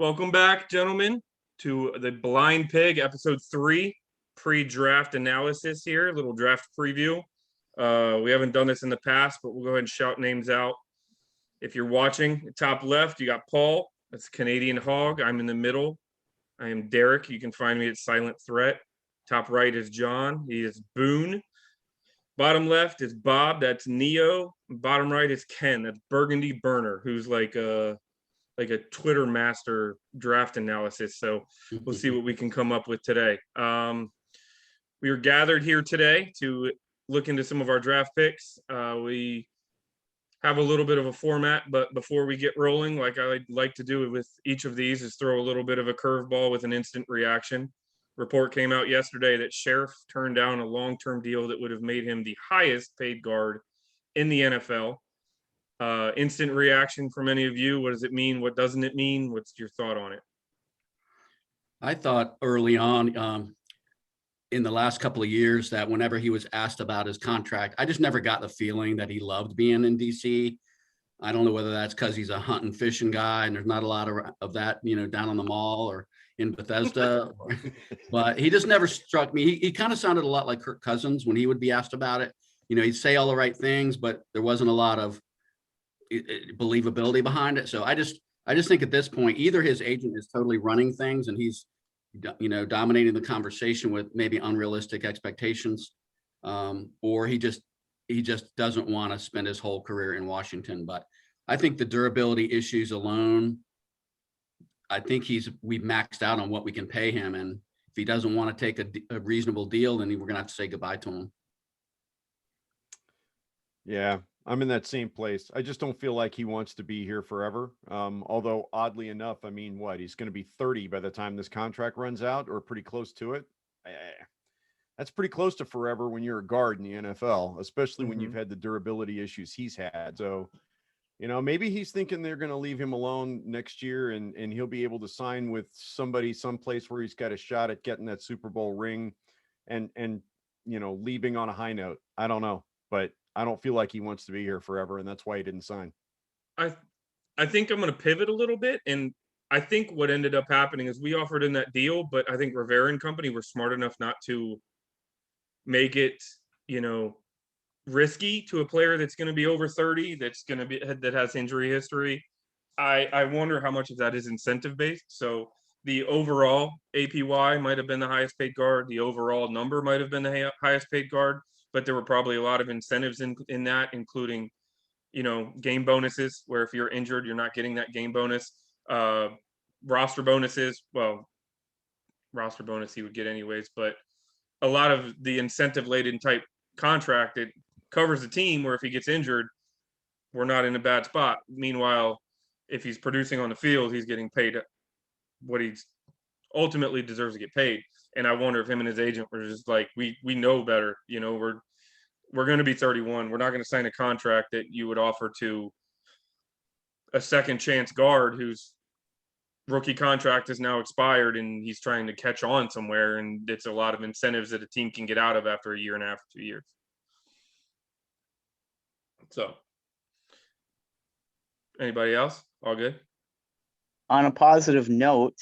Welcome back, gentlemen, to the Blind Pig, episode 3, pre-draft analysis here, a little draft preview. We haven't done this in the past, but we'll go ahead and shout names out. If you're watching, top left, you got Paul. That's Canadian Hog. I'm in the middle. I am Derek. You can find me at Silent Threat. Top right is John. He is Boone. Bottom left is Bob. That's Neo. Bottom right is Ken. That's Burgundy Burner, who's like a Twitter master draft analysis. So we'll see what we can come up with today. We are gathered here today to look into some of our draft picks. We have a little bit of a format, but before we get rolling, like I like to do with each of these, is throw a little bit of a curveball with an instant reaction. Report came out yesterday that Sheriff turned down a long-term deal that would have made him the highest paid guard in the NFL. Instant reaction from any of you. What does it mean? What doesn't it mean? What's your thought on it? I thought early on in the last couple of years that whenever he was asked about his contract, I just never got the feeling that he loved being in DC. I don't know whether that's because he's a hunting, fishing guy and there's not a lot of that, down on the mall or in Bethesda, but he just never struck me. He kind of sounded a lot like Kirk Cousins when he would be asked about it. He'd say all the right things, but there wasn't a lot of believability behind it. So I just think at this point, either his agent is totally running things and he's, dominating the conversation with maybe unrealistic expectations, or he just doesn't want to spend his whole career in Washington. But I think the durability issues alone, I think we've maxed out on what we can pay him. And if he doesn't want to take a reasonable deal, then we're going to have to say goodbye to him. Yeah, I'm in that same place. I just don't feel like he wants to be here forever. Although oddly enough, I mean, he's going to be 30 by the time this contract runs out, or pretty close to it. That's pretty close to forever when you're a guard in the NFL, especially when you've had the durability issues he's had. So, maybe he's thinking they're going to leave him alone next year and he'll be able to sign with somebody someplace where he's got a shot at getting that Super Bowl ring and leaving on a high note. I don't know, but I don't feel like he wants to be here forever, and that's why he didn't sign. I think I'm going to pivot a little bit, and I think what ended up happening is we offered in that deal, but I think Rivera and company were smart enough not to make it, risky to a player that's going to be over 30, that has injury history. I wonder how much of that is incentive based. So the overall APY might have been the highest paid guard. The overall number might have been the highest paid guard, but there were probably a lot of incentives in that, including, game bonuses, where if you're injured, you're not getting that game bonus. Roster bonuses, roster bonus he would get anyways, but a lot of the incentive-laden type contract, it covers the team where if he gets injured, we're not in a bad spot. Meanwhile, if he's producing on the field, he's getting paid what he ultimately deserves to get paid. And I wonder if him and his agent were just like, we know better. We're going to be 31. We're not going to sign a contract that you would offer to a second chance guard whose rookie contract is now expired and he's trying to catch on somewhere. And it's a lot of incentives that a team can get out of after a year and a half, 2 years. So anybody else? All good? On a positive note,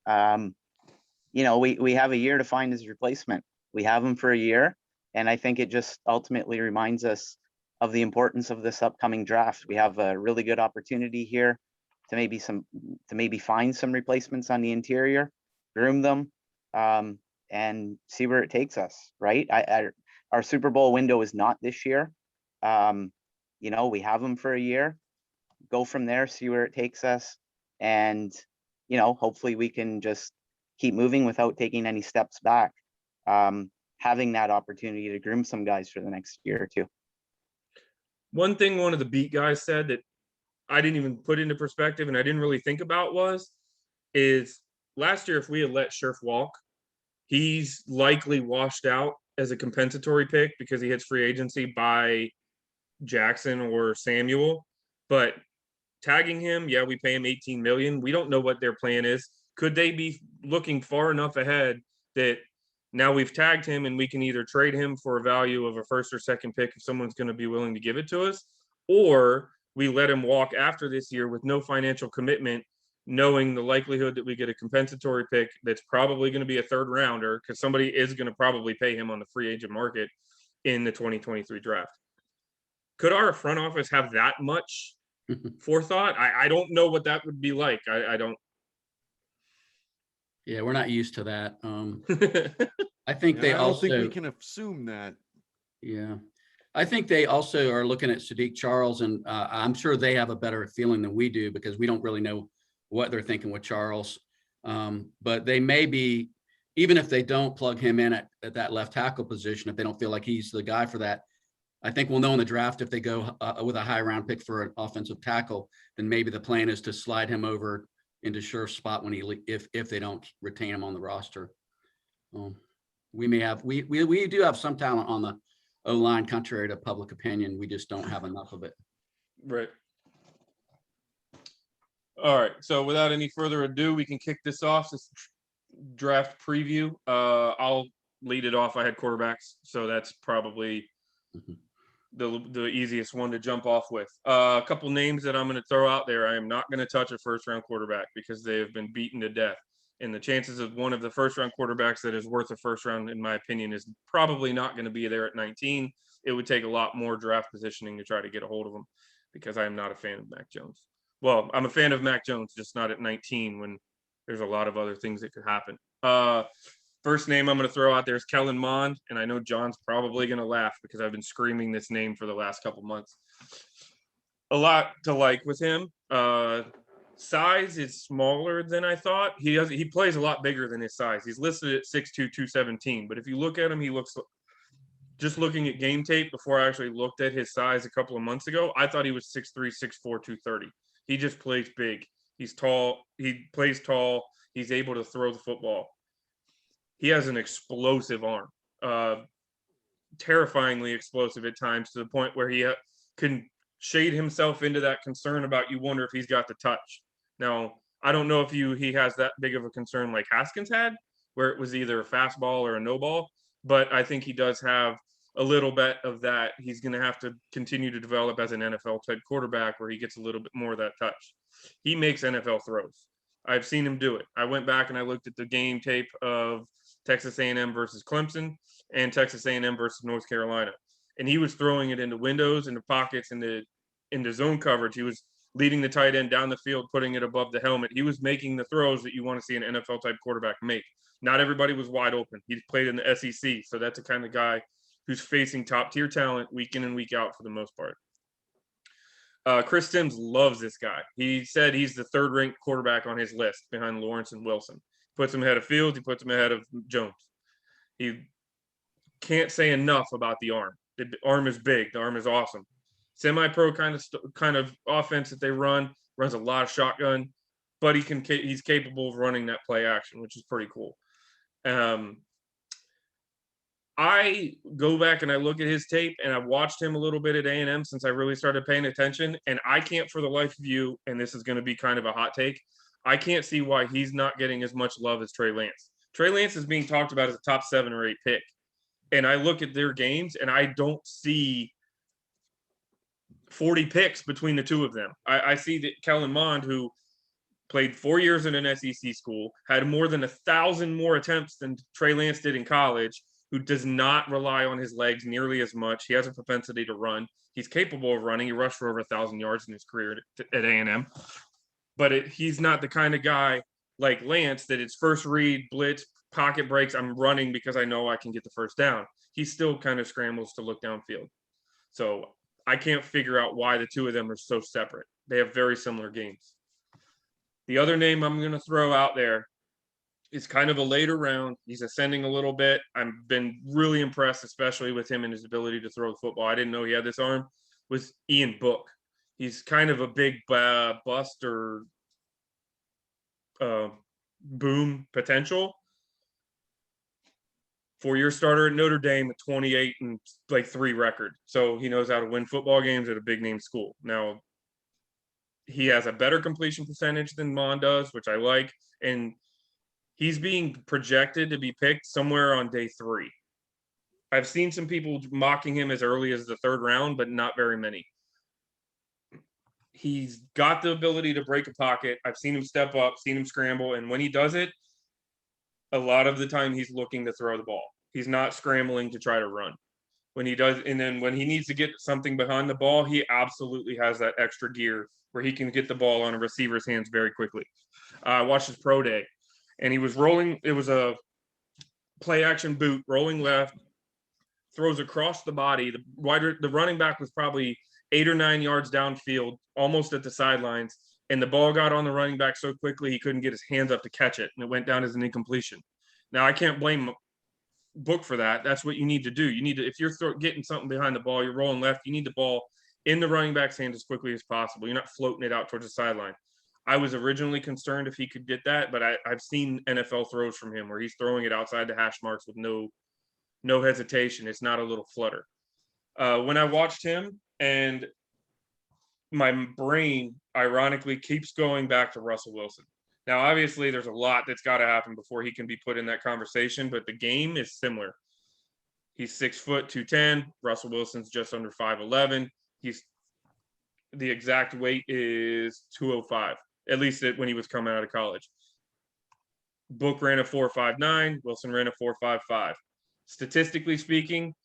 we have a year to find his replacement. We have him for a year, and I think it just ultimately reminds us of the importance of this upcoming draft. We have a really good opportunity here to maybe find some replacements on the interior, groom them, and see where it takes us. Right? Our Super Bowl window is not this year. We have him for a year. Go from there, see where it takes us, and hopefully we can just keep moving without taking any steps back. Having that opportunity to groom some guys for the next year or two. One thing one of the beat guys said that I didn't even put into perspective and I didn't really think about is last year, if we had let Sheriff walk, he's likely washed out as a compensatory pick because he hits free agency by Jackson or Samuel. But tagging him, we pay him $18 million. We don't know what their plan is. Could they be looking far enough ahead that now we've tagged him and we can either trade him for a value of a first or second pick if someone's going to be willing to give it to us, or we let him walk after this year with no financial commitment, knowing the likelihood that we get a compensatory pick that's probably going to be a third rounder because somebody is going to probably pay him on the free agent market in the 2023 draft. Could our front office have that much forethought? I don't know what that would be like. I don't. Yeah, we're not used to that. I think they I don't think we also, can assume that. yeah, I think they also are looking at Sadiq Charles, and I'm sure they have a better feeling than we do because we don't really know what they're thinking with Charles. But they may be, even if they don't plug him in at that left tackle position, if they don't feel like he's the guy for that, I think we'll know in the draft if they go with a high round pick for an offensive tackle, then maybe the plan is to slide him over into sure spot when if they don't retain him on the roster. We do have some talent on the O-line, contrary to public opinion. We just don't have enough of it. Right. All right. So without any further ado, we can kick this off. This draft preview. I'll lead it off. I had quarterbacks, so that's probably the easiest one to jump off with. A couple names that I'm going to throw out there. I am not going to touch a first-round quarterback because they have been beaten to death. And the chances of one of the first-round quarterbacks that is worth a first round, in my opinion, is probably not going to be there at 19. It would take a lot more draft positioning to try to get a hold of him because I am not a fan of Mac Jones. Well, I'm a fan of Mac Jones, just not at 19 when there's a lot of other things that could happen. First name I'm going to throw out there is Kellen Mond, and I know John's probably going to laugh because I've been screaming this name for the last couple months. A lot to like with him. Size is smaller than I thought. He plays a lot bigger than his size. He's listed at 6'2", 217, but if you look at him, he looks, just looking at game tape before I actually looked at his size a couple of months ago, I thought he was 6'3", 6'4", 230. He just plays big. He's tall. He plays tall. He's able to throw the football. He has an explosive arm, terrifyingly explosive at times, to the point where he can shade himself into that concern about you wonder if he's got the touch. Now, I don't know if he has that big of a concern like Haskins had, where it was either a fastball or a no ball, but I think he does have a little bit of that. He's going to have to continue to develop as an NFL type quarterback where he gets a little bit more of that touch. He makes NFL throws. I've seen him do it. I went back and I looked at the game tape of Texas A&M versus Clemson and Texas A&M versus North Carolina. And he was throwing it into windows, into pockets, into zone coverage. He was leading the tight end down the field, putting it above the helmet. He was making the throws that you want to see an NFL type quarterback make. Not everybody was wide open. He played in the SEC, so that's the kind of guy who's facing top tier talent week in and week out for the most part. Chris Sims loves this guy. He said he's the third ranked quarterback on his list behind Lawrence and Wilson. Puts him ahead of Fields. He puts him ahead of Jones. He can't say enough about the arm. The arm is big. The arm is awesome. Semi-pro kind of offense that they runs a lot of shotgun, but he's capable of running that play action, which is pretty cool. I go back and I look at his tape, and I watched him a little bit at A&M since I really started paying attention, and I can't for the life of you, and this is going to be kind of a hot take, I can't see why he's not getting as much love as Trey Lance. Trey Lance is being talked about as a top 7 or 8 pick, and I look at their games, and I don't see 40 picks between the two of them. I see that Kellen Mond, who played 4 years in an SEC school, had more than 1,000 more attempts than Trey Lance did in college, who does not rely on his legs nearly as much. He has a propensity to run. He's capable of running. He rushed for over 1,000 yards in his career at A&M. But he's not the kind of guy like Lance that it's first read, blitz, pocket breaks, I'm running because I know I can get the first down. He still kind of scrambles to look downfield. So I can't figure out why the two of them are so separate. They have very similar games. The other name I'm going to throw out there is kind of a later round. He's ascending a little bit. I've been really impressed, especially with him and his ability to throw the football. I didn't know he had this arm. Was Ian Book. He's kind of a big bust or boom potential. 4-year starter at Notre Dame at 28 and 3 record. So he knows how to win football games at a big name school. Now, he has a better completion percentage than Mond does, which I like. And he's being projected to be picked somewhere on day 3. I've seen some people mocking him as early as the 3rd round, but not very many. he's got the ability to break a pocket. I've seen him step up, seen him scramble, and when he does it, a lot of the time he's looking to throw the ball. He's not scrambling to try to run. When he does, and then when he needs to get something behind the ball, he absolutely has that extra gear where he can get the ball on a receiver's hands very quickly. I watched his pro day, and he was rolling. It was a play action boot, rolling left, throws across the body. The running back was probably 8 or 9 yards downfield, almost at the sidelines, and the ball got on the running back so quickly he couldn't get his hands up to catch it, and it went down as an incompletion. Now I can't blame Book for that. That's what you need to do. You need to, if you're getting something behind the ball, you're rolling left, you need the ball in the running back's hands as quickly as possible. You're not floating it out towards the sideline. I was originally concerned if he could get that, but I've seen NFL throws from him where he's throwing it outside the hash marks with no hesitation. It's not a little flutter. When I watched him, and my brain ironically keeps going back to Russell Wilson. Now, obviously, there's a lot that's got to happen before he can be put in that conversation, but the game is similar. He's 6 foot 210. Russell Wilson's just under 5'11. The exact weight is 205, at least when he was coming out of college. Book ran a 4.59. Wilson ran a 4.55. Statistically speaking,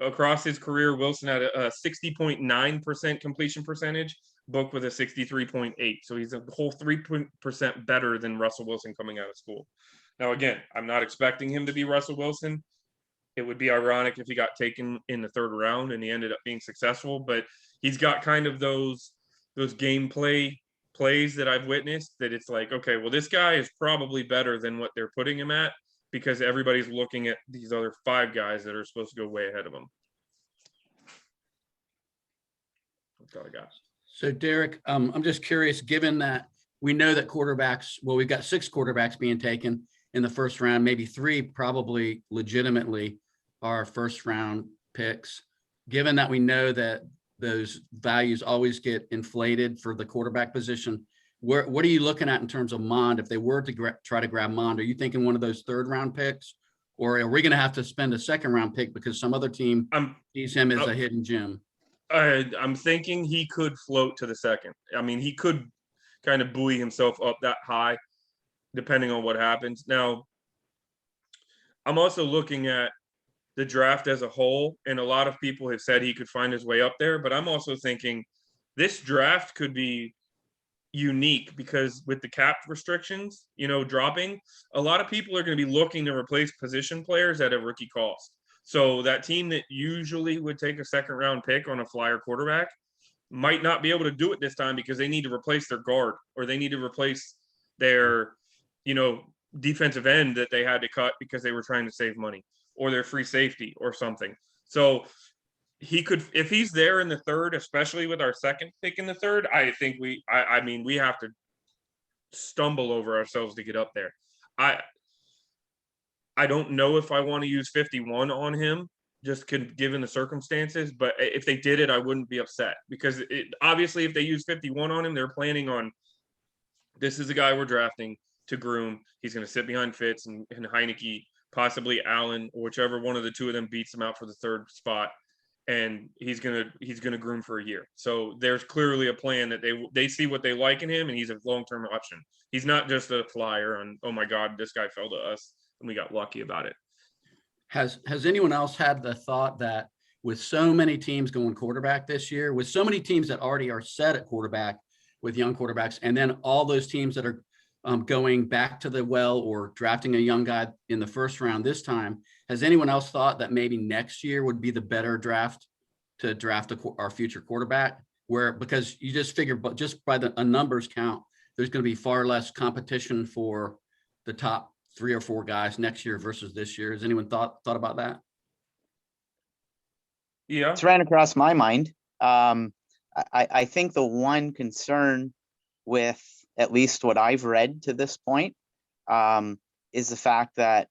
across his career, Wilson had a 60.9% completion percentage. Book with a 63.8. So he's a whole 3% better than Russell Wilson coming out of school. Now, again, I'm not expecting him to be Russell Wilson. It would be ironic if he got taken in the 3rd round and he ended up being successful, but he's got kind of those gameplay plays that I've witnessed that it's like, okay, well, this guy is probably better than what they're putting him at because everybody's looking at these other 5 guys that are supposed to go way ahead of him. That's all I got. So Derek, I'm just curious, given that we know that quarterbacks, well, we've got 6 quarterbacks being taken in the 1st round, maybe 3 probably legitimately are 1st round picks. Given that we know that those values always get inflated for the quarterback position, what are you looking at in terms of Mond? If they were to try to grab Mond, are you thinking one of those 3rd round picks, or are we going to have to spend a 2nd round pick because some other team sees him as a hidden gem? I'm thinking he could float to the 2nd. I mean, he could kind of buoy himself up that high, depending on what happens. Now, I'm also looking at the draft as a whole, and a lot of people have said he could find his way up there, but I'm also thinking this draft could be unique because with the cap restrictions, dropping, a lot of people are going to be looking to replace position players at a rookie cost. So that team that usually would take a 2nd round pick on a flyer quarterback might not be able to do it this time because they need to replace their guard or they need to replace their, defensive end that they had to cut because they were trying to save money, or their free safety or something. So he could, if he's there in the 3rd, especially with our 2nd pick in the 3rd, I think we have to stumble over ourselves to get up there. I don't know if I want to use 51 on him, just given the circumstances. But if they did it, I wouldn't be upset because obviously if they use 51 on him, they're planning on this is the guy we're drafting to groom. He's going to sit behind Fitz and Heineke, possibly Allen, or whichever one of the 2 of them beats him out for the 3rd spot. And he's gonna groom for a year. So there's clearly a plan that they see what they like in him, and he's a long-term option. He's not just a flyer on, oh my God, this guy fell to us and we got lucky about it. Has anyone else had the thought that with so many teams going quarterback this year, with so many teams that already are set at quarterback with young quarterbacks, and then all those teams that are going back to the well or drafting a young guy in the 1st round this time, has anyone else thought that maybe next year would be the better draft to draft our future quarterback? Because you just figure, but just by a numbers count, there's going to be far less competition for the top 3 or 4 guys next year versus this year. Has anyone thought about that? Yeah, It's ran across my mind. I think the one concern with at least what I've read to this point is the fact that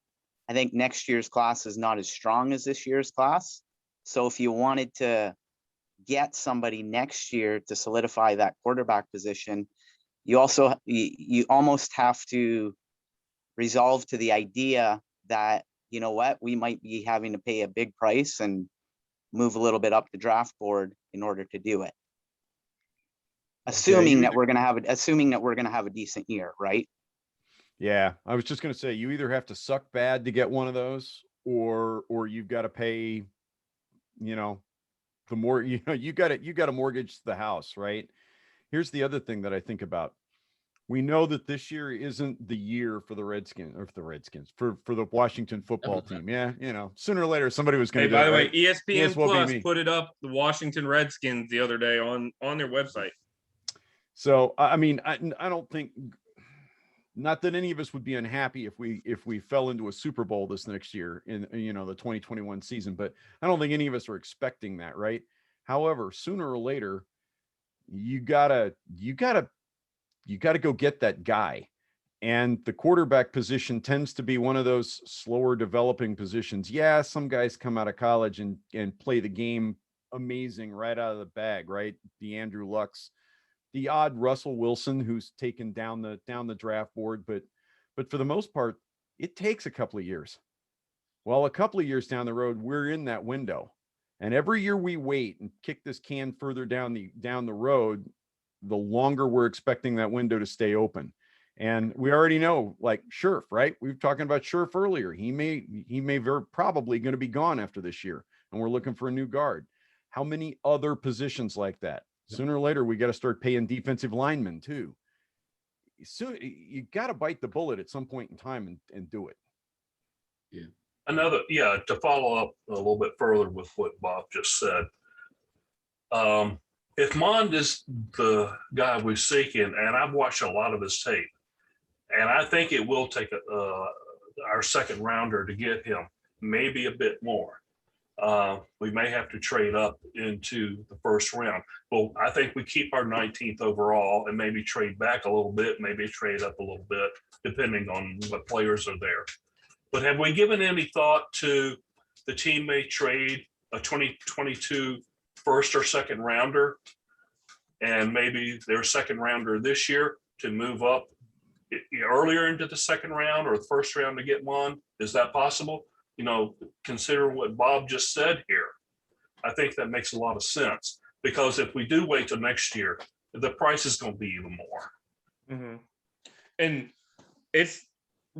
I think next year's class is not as strong as this year's class. So if you wanted to get somebody next year to solidify that quarterback position, you almost have to resolve to the idea that, we might be having to pay a big price and move a little bit up the draft board in order to do it. assuming you that we're gonna have a decent year, right? Yeah, I was just gonna say, you either have to suck bad to get one of those, or you've got to pay, you know, the more, you got to mortgage the house, right? Here's the other thing that I think about. We know that this year isn't the year for the Redskins, or for the Redskins, for the Washington football team. Yeah, sooner or later somebody was going Hey, to do by it, the way, right? ESPN May as well be Plus me. put it up, the Washington Redskins, the other day on their website. So I mean, I don't think, not that any of us would be unhappy if we fell into a Super Bowl this next year in the 2021 season, but I don't think any of us are expecting that, right? However, sooner or later, you gotta go get that guy. And the quarterback position tends to be one of those slower developing positions. Yeah, some guys come out of college and play the game amazing right out of the bag, right? The Andrew Lucks, the odd Russell Wilson who's taken down the draft board, but for the most part, it takes a couple of years. Well, a couple of years down the road, we're in that window. And every year we wait and kick this can further down the road, the longer we're expecting that window to stay open. And we already know, like Scherf, right? We were talking about Scherf earlier. He may very probably going to be gone after this year, and we're looking for a new guard. How many other positions like that? Sooner or later, we got to start paying defensive linemen too. So you got to bite the bullet at some point in time and do it. Yeah. To follow up a little bit further with what Bob just said, if Mond is the guy we're seeking, and I've watched a lot of his tape, and I think it will take our second rounder to get him, maybe a bit more. We may have to trade up into the first round. Well, I think we keep our 19th overall and maybe trade back a little bit, maybe trade up a little bit, depending on what players are there. But have we given any thought to the team may trade a 2022 first or second rounder and maybe their second rounder this year to move up earlier into the second round or the first round to get one? Is that possible? Consider what Bob just said here. I think that makes a lot of sense, because if we do wait till next year, the price is going to be even more. Mm-hmm. And it's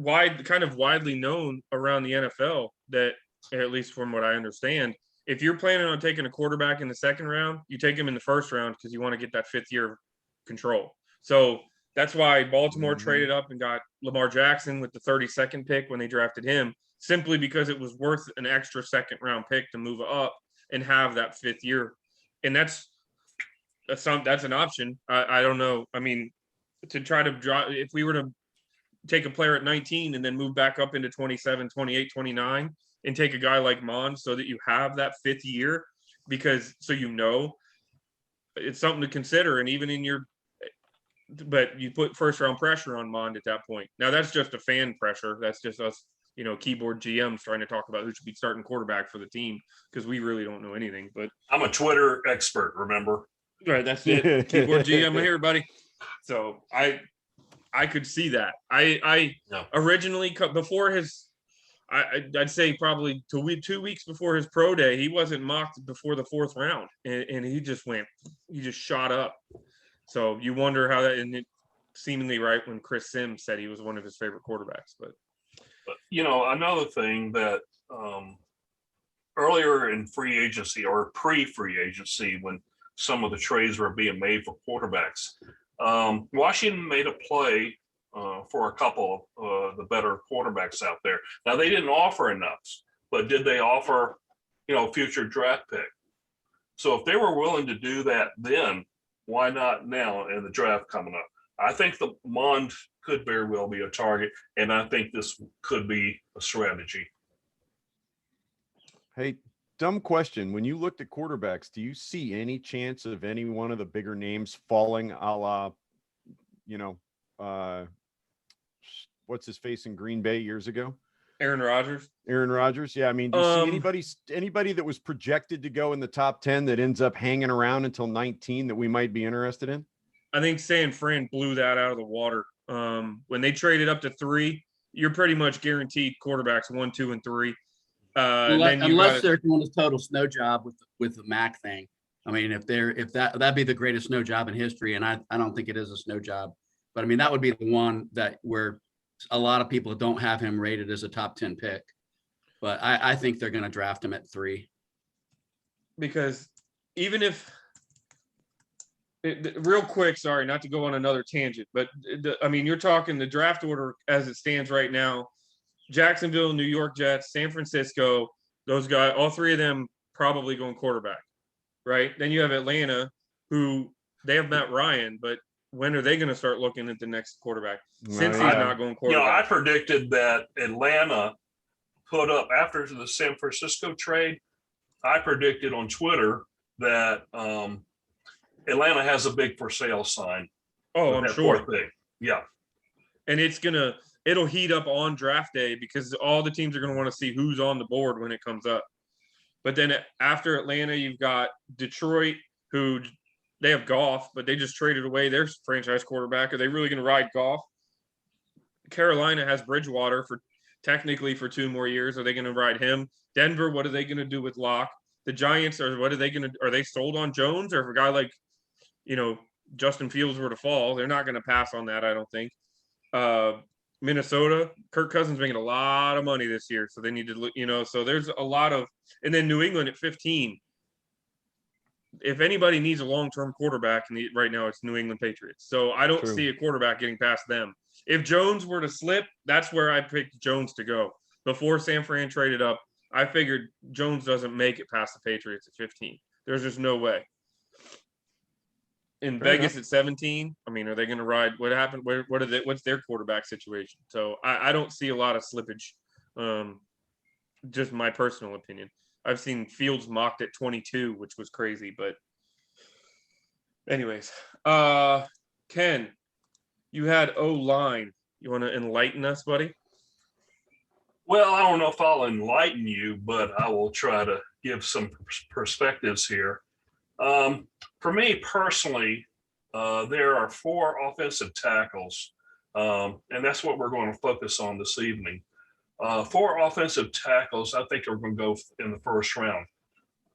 kind of widely known around the NFL that, at least from what I understand, if you're planning on taking a quarterback in the second round, you take him in the first round because you want to get that fifth year control. So that's why Baltimore traded up and got Lamar Jackson with the 32nd pick when they drafted him, simply because it was worth an extra second round pick to move up and have that fifth year. And that's an option. I don't know. I mean, to try to draw, if we were to take a player at 19 and then move back up into 27, 28, 29 and take a guy like Mond so that you have that fifth year, because it's something to consider. And even but you put first round pressure on Mond at that point. Now that's just a fan pressure. That's just us, keyboard GMs trying to talk about who should be starting quarterback for the team, because we really don't know anything. But I'm a Twitter expert, remember? Right, that's it. Keyboard GM here, buddy. So I could see that. I originally, before his, I'd say probably 2 weeks before his pro day, he wasn't mocked before the fourth round, and he just shot up. So you wonder how that, and it seemingly right when Chris Sims said he was one of his favorite quarterbacks. But another thing that earlier in free agency or pre-free agency, when some of the trades were being made for quarterbacks, Washington made a play for a couple of the better quarterbacks out there. Now, they didn't offer enough, but did they offer, future draft pick? So if they were willing to do that then, why not now in the draft coming up? I think the Mond could very well be a target, and I think this could be a strategy. Hey, dumb question. When you looked at quarterbacks, do you see any chance of any one of the bigger names falling, a la, what's his face in Green Bay years ago? Aaron Rodgers. Yeah. I mean, do you see anybody that was projected to go in the top 10 that ends up hanging around until 19 that we might be interested in? I think San Fran blew that out of the water. When they traded up to 3, you're pretty much guaranteed quarterbacks 1, 2, and 3. Unless they're doing a total snow job with the Mac thing. I mean, if that'd be the greatest snow job in history, and I don't think it is a snow job, but I mean, that would be the one that where a lot of people don't have him rated as a top 10 pick. But I think they're going to draft him at 3. Because even if real quick, sorry, not to go on another tangent, but I mean, you're talking the draft order as it stands right now. Jacksonville, New York Jets, San Francisco, those guys, all 3 of them probably going quarterback, right? Then you have Atlanta, who they have Matt Ryan, but when are they going to start looking at the next quarterback? Since he's not going You know, I quarterback. predicted that Atlanta put up after the San Francisco trade. I predicted on Twitter that Atlanta has a big for sale sign. Oh, I'm sure. Pick. Yeah. And it'll heat up on draft day because all the teams are going to want to see who's on the board when it comes up. But then after Atlanta, you've got Detroit, who they have Goff, but they just traded away their franchise quarterback. Are they really going to ride Goff? Carolina has Bridgewater technically for 2 more years. Are they going to ride him? Denver, what are they going to do with Locke? The Giants are they sold on Jones? Or if a guy like, Justin Fields were to fall, they're not going to pass on that, I don't think. Minnesota, Kirk Cousins making a lot of money this year, so they need to look, so there's a lot of, and then New England at 15. If anybody needs a long-term quarterback right now, it's New England Patriots. So I don't see a quarterback getting past them. If Jones were to slip, that's where I picked Jones to go. Before San Fran traded up, I figured Jones doesn't make it past the Patriots at 15. There's just no way. In Vegas at 17, I mean, are they going to ride? What happened? What's their quarterback situation? So I don't see a lot of slippage. Just my personal opinion. I've seen Fields mocked at 22, which was crazy. But anyways, Ken, you had O-line. You want to enlighten us, buddy? Well, I don't know if I'll enlighten you, but I will try to give some perspectives here. For me personally, there are 4 offensive tackles, and that's what we're going to focus on this evening. 4 offensive tackles I think are going to go in the first round.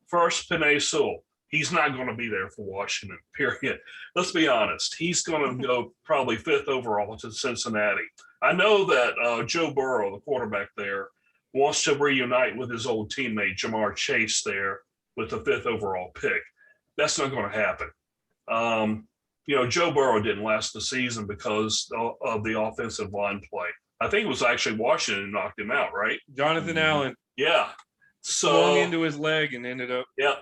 First, Penei Sewell. He's not going to be there for Washington, period. Let's be honest. He's going to go probably 5th overall to Cincinnati. I know that Joe Burrow, the quarterback there, wants to reunite with his old teammate, Jamar Chase, there with the 5th overall pick. That's not going to happen. Joe Burrow didn't last the season because of the offensive line play. I think it was actually Washington who knocked him out, right? Jonathan Allen. Yeah. Swung into his leg and ended up. Yeah.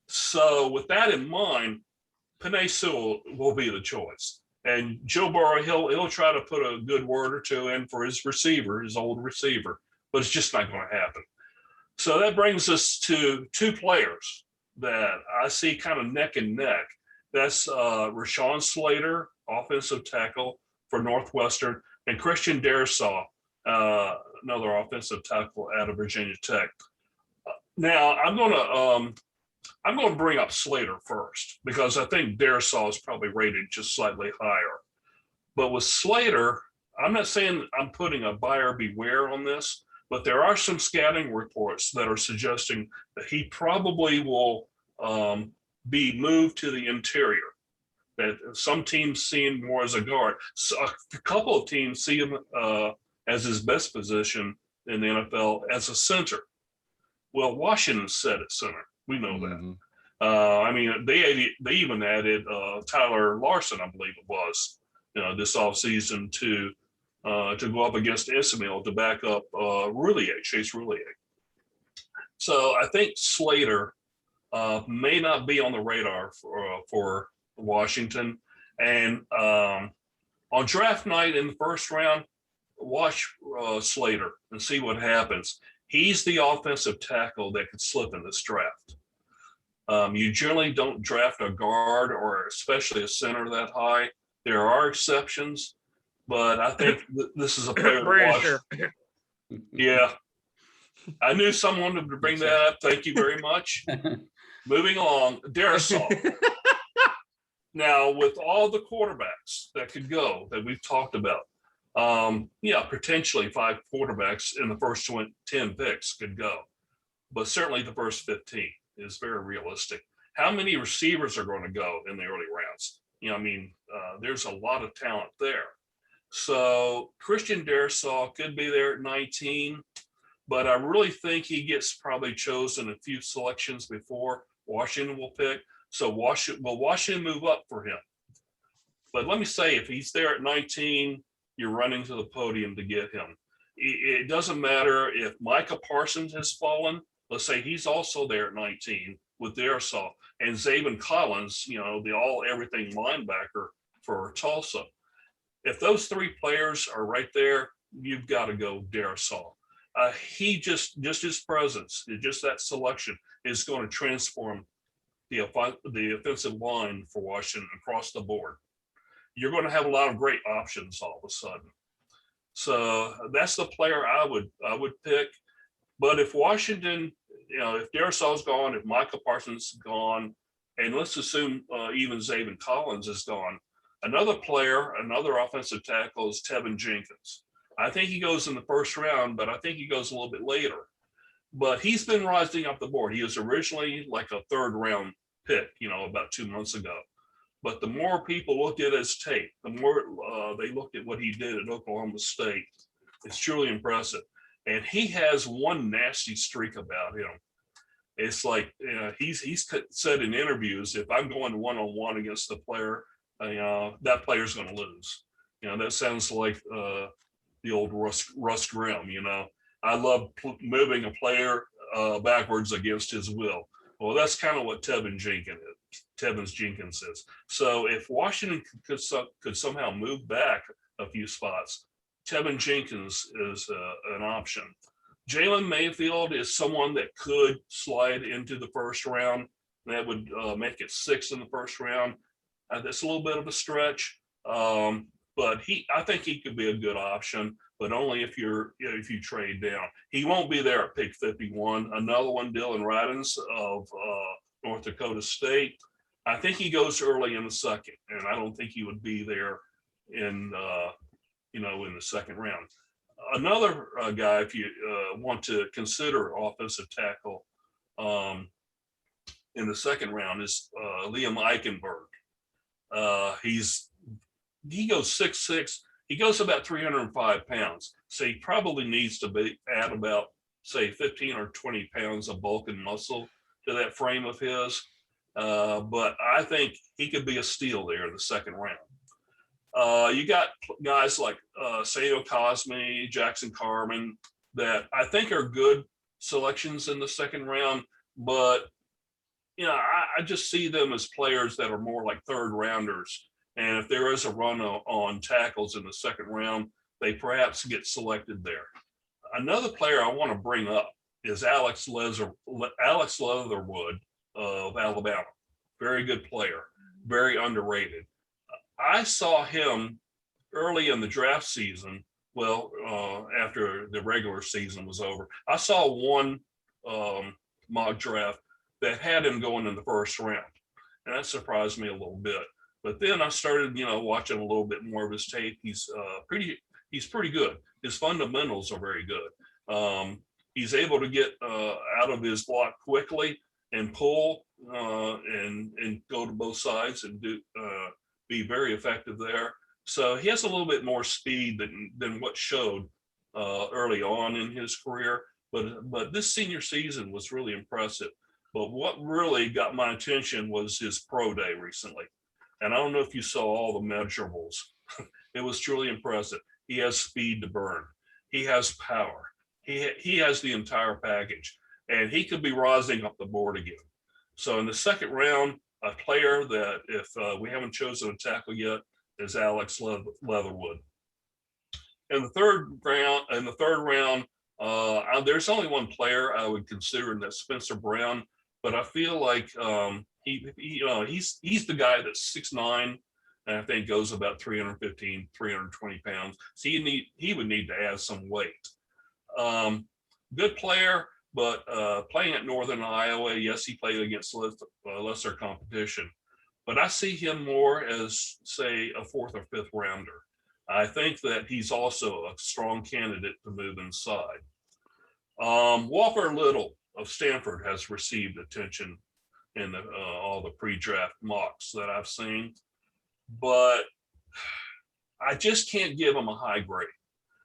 So with that in mind, Penei Sewell will be the choice. And Joe Burrow, he'll try to put a good word or 2 in for his receiver, his old receiver, but it's just not going to happen. So that brings us to 2 players that I see kind of neck and neck. That's Rashawn Slater, offensive tackle for Northwestern, and Christian Darrisaw, another offensive tackle out of Virginia Tech. Now I'm going to bring up Slater first because I think Darrisaw is probably rated just slightly higher. But with Slater, I'm not saying I'm putting a buyer beware on this, but there are some scouting reports that are suggesting that he probably will be moved to the interior. That some teams see him more as a guard. So a couple of teams see him as his best position in the NFL as a center. Well, Washington set at center. We know that. They even added Tyler Larson, I believe it was, this offseason to go up against Ismail to back up Chase Roulier. So I think Slater may not be on the radar for Washington. And on draft night in the first round, watch Slater and see what happens. He's the offensive tackle that could slip in this draft. You generally don't draft a guard or especially a center that high. There are exceptions, but I think this is a player to watch. Yeah. I knew someone would bring that up. Thank you very much. Moving along, Darrisaw. Now, with all the quarterbacks that could go that we've talked about, potentially 5 quarterbacks in the first 10 picks could go, but certainly the first 15 is very realistic. how many receivers are going to go in the early rounds? I mean, there's a lot of talent there. So Christian Darrisaw could be there at 19, but I really think he gets probably chosen a few selections before Washington will pick. So Washington move up for him? But let me say, if he's there at 19, you're running to the podium to get him. It doesn't matter if Micah Parsons has fallen. Let's say he's also there at 19 with Darrisaw, and Zaven Collins, the all everything linebacker for Tulsa. If those three players are right there, you've got to go Darrisaw. He just his presence, just that selection is going to transform the offensive line for Washington across the board. You're going to have a lot of great options all of a sudden. So that's the player I would pick. But if Washington, if Darrisaw's gone, if Micah Parsons is gone, and let's assume even Zaven Collins is gone, another offensive tackle is Tevin Jenkins. I think he goes in the first round, but I think he goes a little bit later. But he's been rising up the board. He was originally like a third round pick, about 2 months ago. But the more people looked at his tape, the more they looked at what he did at Oklahoma State. It's truly impressive. And he has one nasty streak about him. It's like he's said in interviews, if I'm going one-on-one against the player, that player's going to lose. That sounds like the old Russ Grimm. I love moving a player backwards against his will. Well, that's kind of what Tevin Jenkins is. So if Washington could somehow move back a few spots, Tevin Jenkins is an option. Jalen Mayfield is someone that could slide into the first round. That would make it 6 in the first round. That's a little bit of a stretch, but I think he could be a good option, but only if you trade down. He won't be there at pick 51. Another one, Dylan Radins of North Dakota State. I think he goes early in the second, and I don't think he would be there in the second round. Another guy, if you want to consider offensive tackle in the second round, is Liam Eichenberg. He goes 6'6". He goes about 305 pounds. So he probably needs to add about, say, 15 or 20 pounds of bulk and muscle to that frame of his. But I think he could be a steal there in the second round. You got guys like Sayo Cosme, Jackson Carman, that I think are good selections in the second round, but I just see them as players that are more like third rounders. And if there is a run on tackles in the second round, they perhaps get selected there. Another player I want to bring up is Alex Leatherwood of Alabama. Very good player, very underrated. I saw him early in the draft season. Well, after the regular season was over, I saw one mock draft that had him going in the first round, and that surprised me a little bit. But then I started, watching a little bit more of his tape. He's pretty good. His fundamentals are very good. He's able to get out of his block quickly and pull and go to both sides and be very effective there. So he has a little bit more speed than what showed early on in his career. But this senior season was really impressive. But what really got my attention was his pro day recently. And I don't know if you saw all the measurables. It was truly impressive. He has speed to burn. He has power. He has the entire package. And he could be rising up the board again. So in the second round, a player that if we haven't chosen a tackle yet is Alex Leatherwood. In the third round, there's only one player I would consider, and that's Spencer Brown. But I feel like he's the guy that's 6'9", and I think goes about 315, 320 pounds. So he would need to add some weight. Good player, but playing at Northern Iowa, yes, he played against lesser competition. But I see him more as, say, a fourth or fifth rounder. I think that he's also a strong candidate to move inside. Walker Little of Stanford has received attention in the all the pre-draft mocks that I've seen, but I just can't give him a high grade.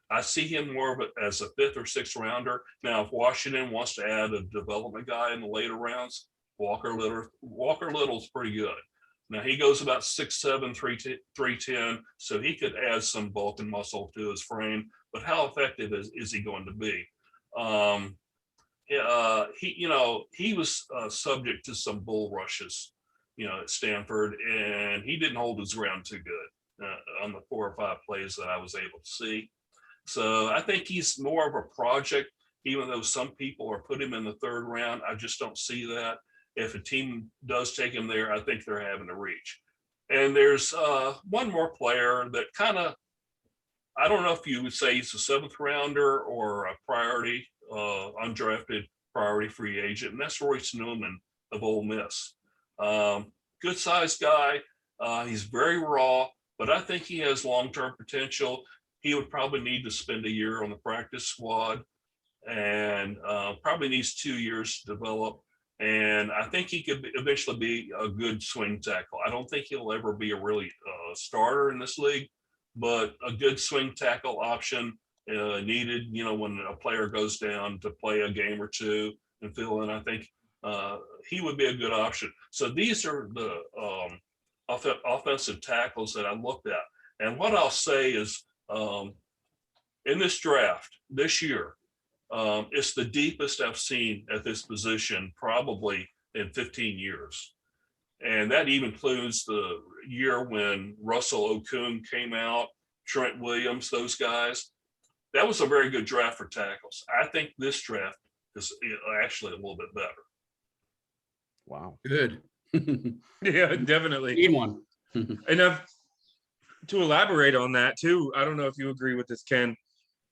I see him more of as a 5th or 6th rounder. Now, if Washington wants to add a development guy in the later rounds, Walker Little's pretty good. Now he goes about 6'7", 310, so he could add some bulk and muscle to his frame. But how effective is he going to be? He was subject to some bull rushes, at Stanford, and he didn't hold his ground too good on the 4 or 5 plays that I was able to see. So I think he's more of a project, even though some people are put him in the 3rd round. I just don't see that. If a team does take him there, I think they're having a reach. And there's one more player that kind of, I don't know if you would say he's a 7th rounder or a priority, undrafted priority free agent, and that's Royce Newman of Ole Miss. Good sized guy. He's very raw, but I think he has long-term potential. He would probably need to spend a year on the practice squad and probably needs 2 years to develop. And I think he could eventually be a good swing tackle. I don't think he'll ever be a really starter in this league, but a good swing tackle option needed, when a player goes down to play a game or 2 and fill in. I think he would be a good option. So these are the offensive tackles that I looked at. And what I'll say is in this draft this year, it's the deepest I've seen at this position probably in 15 years. And that even includes the year when Russell Okung came out, Trent Williams, those guys. That was a very good draft for tackles. I think this draft is actually a little bit better. Wow. Good. Yeah, definitely. Need one. Enough to elaborate on that too. I don't know if you agree with this, Ken.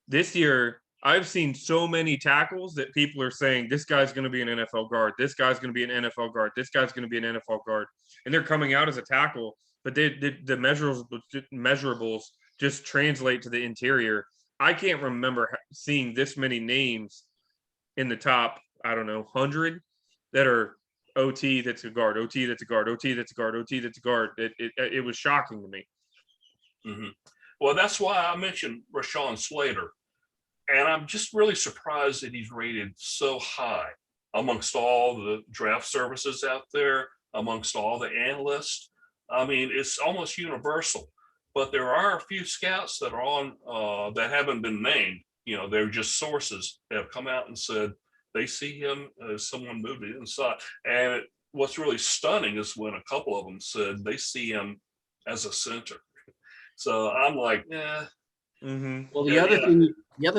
This year, I've seen so many tackles that people are saying this guy's going to be an NFL guard. This guy's going to be an NFL guard. This guy's going to be an NFL guard, and they're coming out as a tackle. But the measurables just translate to the interior. I can't remember seeing this many names in the top, I don't know, 100 that are OT that's a guard, OT that's a guard, OT that's a guard, OT that's a guard. It was shocking to me. Mm-hmm. Well, that's why I mentioned Rashawn Slater. And I'm just really surprised that he's rated so high amongst all the draft services out there, amongst all the analysts. I mean, it's almost universal. But there are a few scouts that are on that haven't been named. They're just sources that have come out and said they see him as someone moving inside. And what's really stunning is when a couple of them said they see him as a center. So I'm like, yeah. Mm-hmm. Well, the other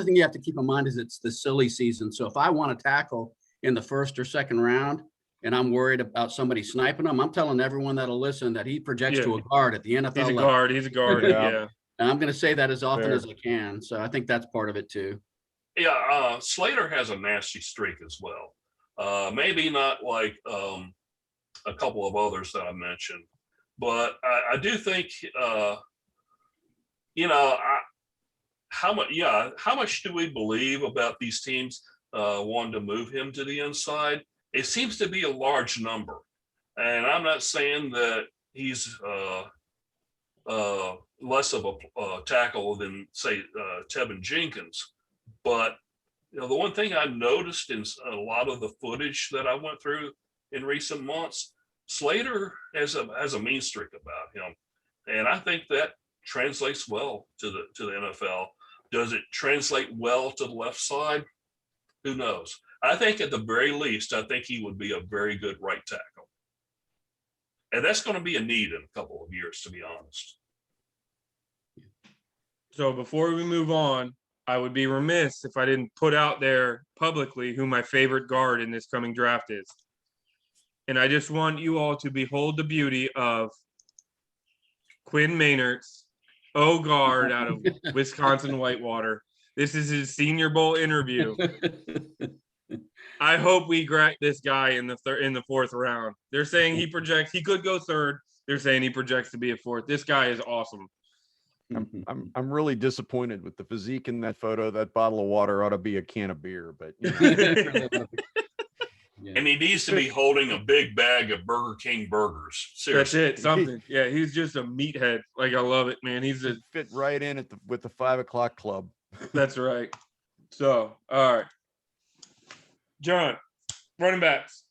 thing you have to keep in mind is it's the silly season. So if I want to tackle in the 1st or 2nd round and I'm worried about somebody sniping him, I'm telling everyone that'll listen that he projects to a guard at the NFL He's a level. guard. He's a guard. Yeah. And I'm going to say that as often Fair. as I can. So I think that's part of it too. Yeah, Slater has a nasty streak as well. Maybe not like a couple of others that I mentioned, but I do think, how much do we believe about these teams wanting to move him to the inside? It seems to be a large number, and I'm not saying that he's less of a tackle than say Tevin Jenkins, but the one thing I noticed in a lot of the footage that I went through in recent months, Slater has a mean streak about him, and I think that translates well to the NFL. Does it translate well to the left side? Who knows? I think at the very least, I think he would be a very good right tackle. And that's going to be a need in a couple of years, to be honest. So before we move on, I would be remiss if I didn't put out there publicly who my favorite guard in this coming draft is. And I just want you all to behold the beauty of Quinn Maynard's guard out of Wisconsin Whitewater. This is his Senior Bowl interview. I hope we crack this guy in the 4th round. They're saying he could go 3rd. They're saying he projects to be a 4th. This guy is awesome. I'm really disappointed with the physique in that photo. That bottle of water ought to be a can of beer, but And he needs to be holding a big bag of Burger King burgers. That's Seriously. it. Something. Yeah, he's just a meathead. Like, I love it, man. He's a. He'd fit right in with the 5 o'clock club. That's right. So, all right, John, running backs.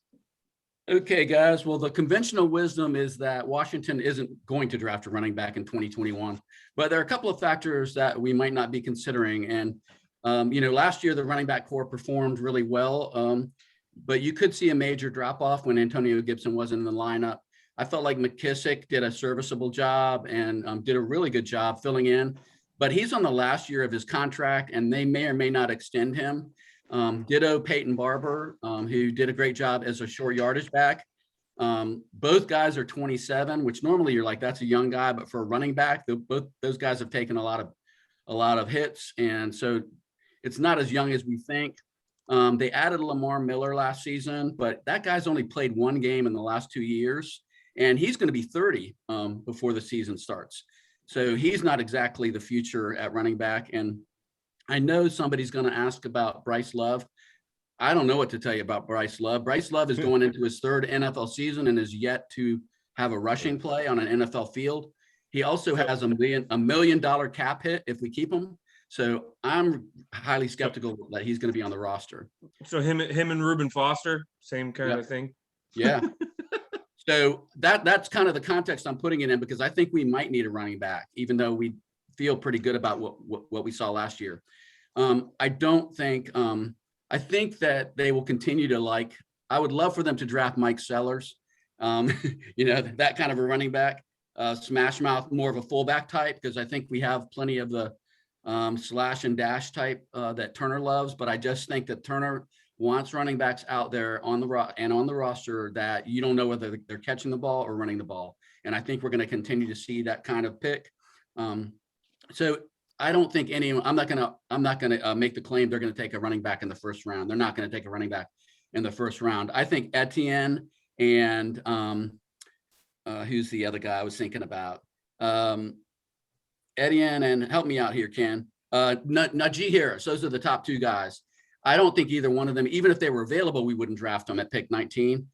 Okay, guys. Well, the conventional wisdom is that Washington isn't going to draft a running back in 2021, but there are a couple of factors that we might not be considering. And, last year, the running back core performed really well, but you could see a major drop off when Antonio Gibson wasn't in the lineup. I felt like McKissick did a serviceable job and did a really good job filling in, but he's on the last year of his contract and they may or may not extend him. Ditto Peyton Barber, who did a great job as a short yardage back. Both guys are 27, which normally you're like, that's a young guy, but for a running back, both those guys have taken a lot of hits. And so it's not as young as we think. They added Lamar Miller last season, but that guy's only played one game in the last 2 years, and he's going to be 30 before the season starts. So he's not exactly the future at running back. And I know somebody's going to ask about Bryce Love. I don't know what to tell you about Bryce Love. Bryce Love is going into his third NFL season and is yet to have a rushing play on an NFL field. He also has $1 million cap hit if we keep him. So I'm highly skeptical that he's going to be on the roster. So him and Reuben Foster, same kind of thing. Yeah. So that's kind of the context I'm putting it in, because I think we might need a running back, even though we feel pretty good about what we saw last year. I think that they will continue to I would love for them to draft Mike Sellers, that kind of a running back, smash mouth, more of a fullback type, because I think we have plenty of the slash and dash type that Turner loves. But I just think that Turner wants running backs out there on the roster that you don't know whether they're catching the ball or running the ball. And I think we're going to continue to see that kind of pick. So I don't think I'm not going to make the claim they're going to take a running back in the first round. They're not going to take a running back in the first round. I think Etienne and who's the other guy I was thinking about? Etienne and help me out here, Ken. Najee Harris. Those are the top two guys. I don't think either one of them, even if they were available, we wouldn't draft them at pick 19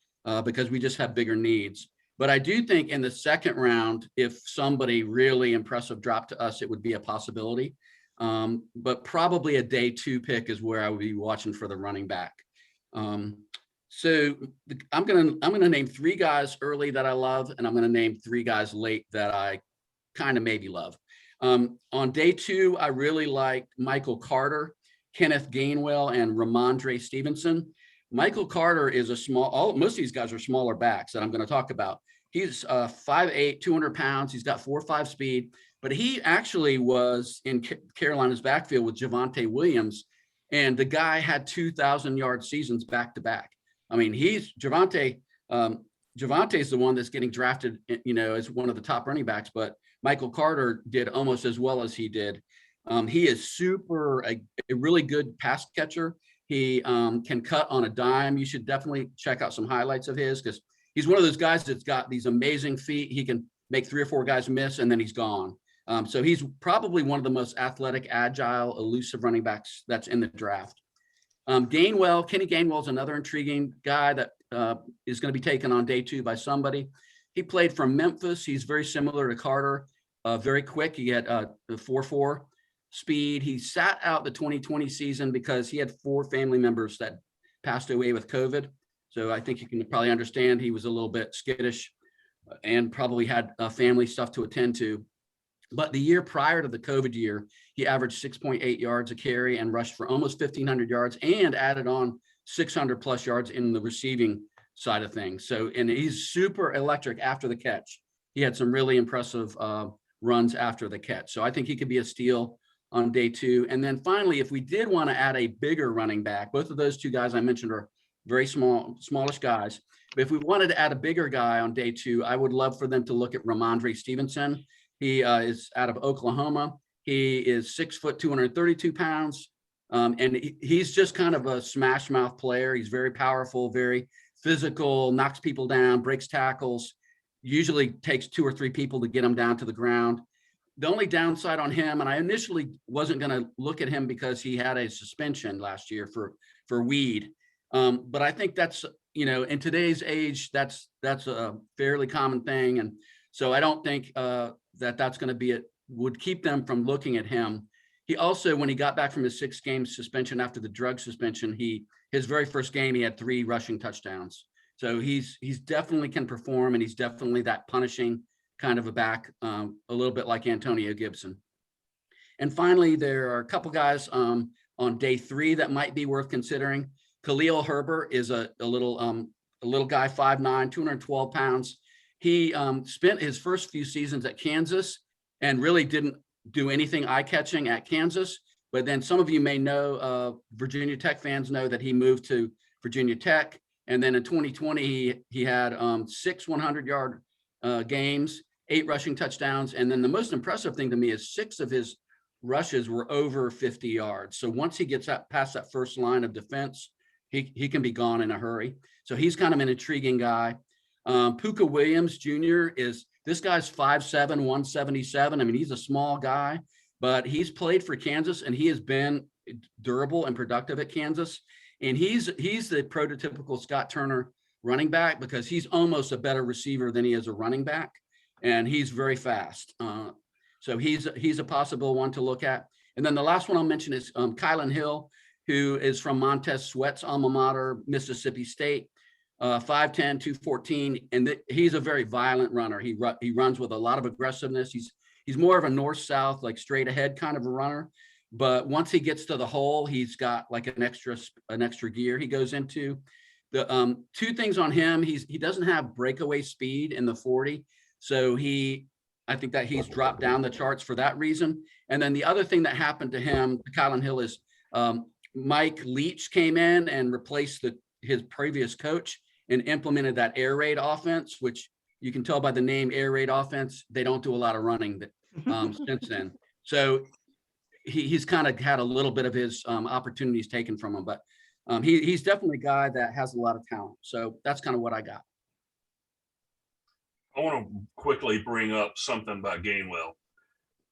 because we just have bigger needs. But I do think in the second round, if somebody really impressive dropped to us, it would be a possibility. But probably a day 2 pick is where I would be watching for the running back. So I'm gonna name 3 guys early that I love, and I'm gonna name 3 guys late that I kind of maybe love. On day 2, I really like Michael Carter, Kenneth Gainwell, and Ramondre Stevenson. Michael Carter is most of these guys are smaller backs that I'm going to talk about. He's 5'8", 200 pounds. He's got 4.5 speed, but he actually was in Carolina's backfield with Javonte Williams, and the guy had 2,000-yard seasons back to back. I mean, Javonte's the one that's getting drafted, as one of the top running backs, but Michael Carter did almost as well as he did. He is a really good pass catcher. He can cut on a dime. You should definitely check out some highlights of his, because he's one of those guys that's got these amazing feet. He can make 3 or 4 guys miss, and then he's gone. So he's probably one of the most athletic, agile, elusive running backs that's in the draft. Kenny Gainwell is another intriguing guy that is going to be taken on day 2 by somebody. He played from Memphis. He's very similar to Carter, very quick. He had the 4.4 speed. He sat out the 2020 season because he had 4 family members that passed away with COVID. So I think you can probably understand he was a little bit skittish and probably had family stuff to attend to. But the year prior to the COVID year, he averaged 6.8 yards a carry and rushed for almost 1,500 yards and added on 600 plus yards in the receiving side of things. And he's super electric after the catch. He had some really impressive runs after the catch. So I think he could be a steal on day 2. And then finally, if we did want to add a bigger running back, both of those 2 guys I mentioned are very smallish guys. But if we wanted to add a bigger guy on day 2, I would love for them to look at Ramondre Stevenson. He is out of Oklahoma. He is 6 foot, 232 pounds. And he's just kind of a smash mouth player. He's very powerful, very physical, knocks people down, breaks tackles, usually takes 2 or 3 people to get him down to the ground. The only downside on him, and I initially wasn't going to look at him because he had a suspension last year for weed. But I think that's in today's age, that's a fairly common thing. And so I don't think that's going to be would keep them from looking at him. He also, when he got back from his 6-game suspension after the drug suspension, his very first game, he had 3 rushing touchdowns. So he's definitely can perform, and he's definitely that punishing kind of a back, a little bit like Antonio Gibson. And finally, there are a couple guys on day 3 that might be worth considering. Khalil Herbert is a little guy, 5'9", 212 pounds. He spent his first few seasons at Kansas and really didn't do anything eye-catching at Kansas. But then some of you may know, Virginia Tech fans know that he moved to Virginia Tech. And then in 2020, he had 6 100-yard games, 8 rushing touchdowns. And then the most impressive thing to me is 6 of his rushes were over 50 yards. So once he gets past that first line of defense, he can be gone in a hurry. So he's kind of an intriguing guy. Puka Williams Jr. This guy's 5'7", 177. I mean, he's a small guy, but he's played for Kansas and he has been durable and productive at Kansas. And he's the prototypical Scott Turner running back because he's almost a better receiver than he is a running back. And he's very fast. So he's a possible one to look at. And then the last one I'll mention is Kylan Hill, who is from Montez Sweat's alma mater, Mississippi State, 5'10", 214. And he's a very violent runner. He runs with a lot of aggressiveness. He's more of a north-south, like straight ahead kind of a runner. But once he gets to the hole, he's got like an extra gear he goes into. The 2 things on him, he doesn't have breakaway speed in the 40. So I think that he's dropped down the charts for that reason. And then the other thing that happened to him, Kylan Hill, is Mike Leach came in and replaced his previous coach and implemented that air raid offense, which you can tell by the name air raid offense, they don't do a lot of running since then. So he's kind of had a little bit of his opportunities taken from him, but he's definitely a guy that has a lot of talent. So that's kind of what I got. I want to quickly bring up something about Gainwell.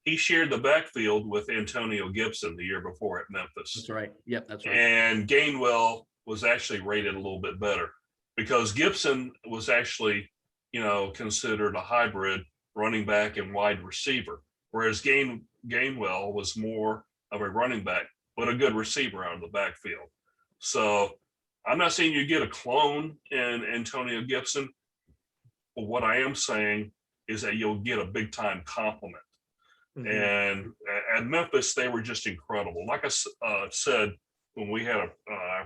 He shared the backfield with Antonio Gibson the year before at Memphis. That's right. Yep, that's right. And Gainwell was actually rated a little bit better because Gibson was actually, considered a hybrid running back and wide receiver, whereas Gainwell was more of a running back, but a good receiver out of the backfield. So I'm not saying you get a clone in Antonio Gibson, but what I am saying is that you'll get a big time compliment. Mm-hmm. And at Memphis, they were just incredible. Like I said, when we had a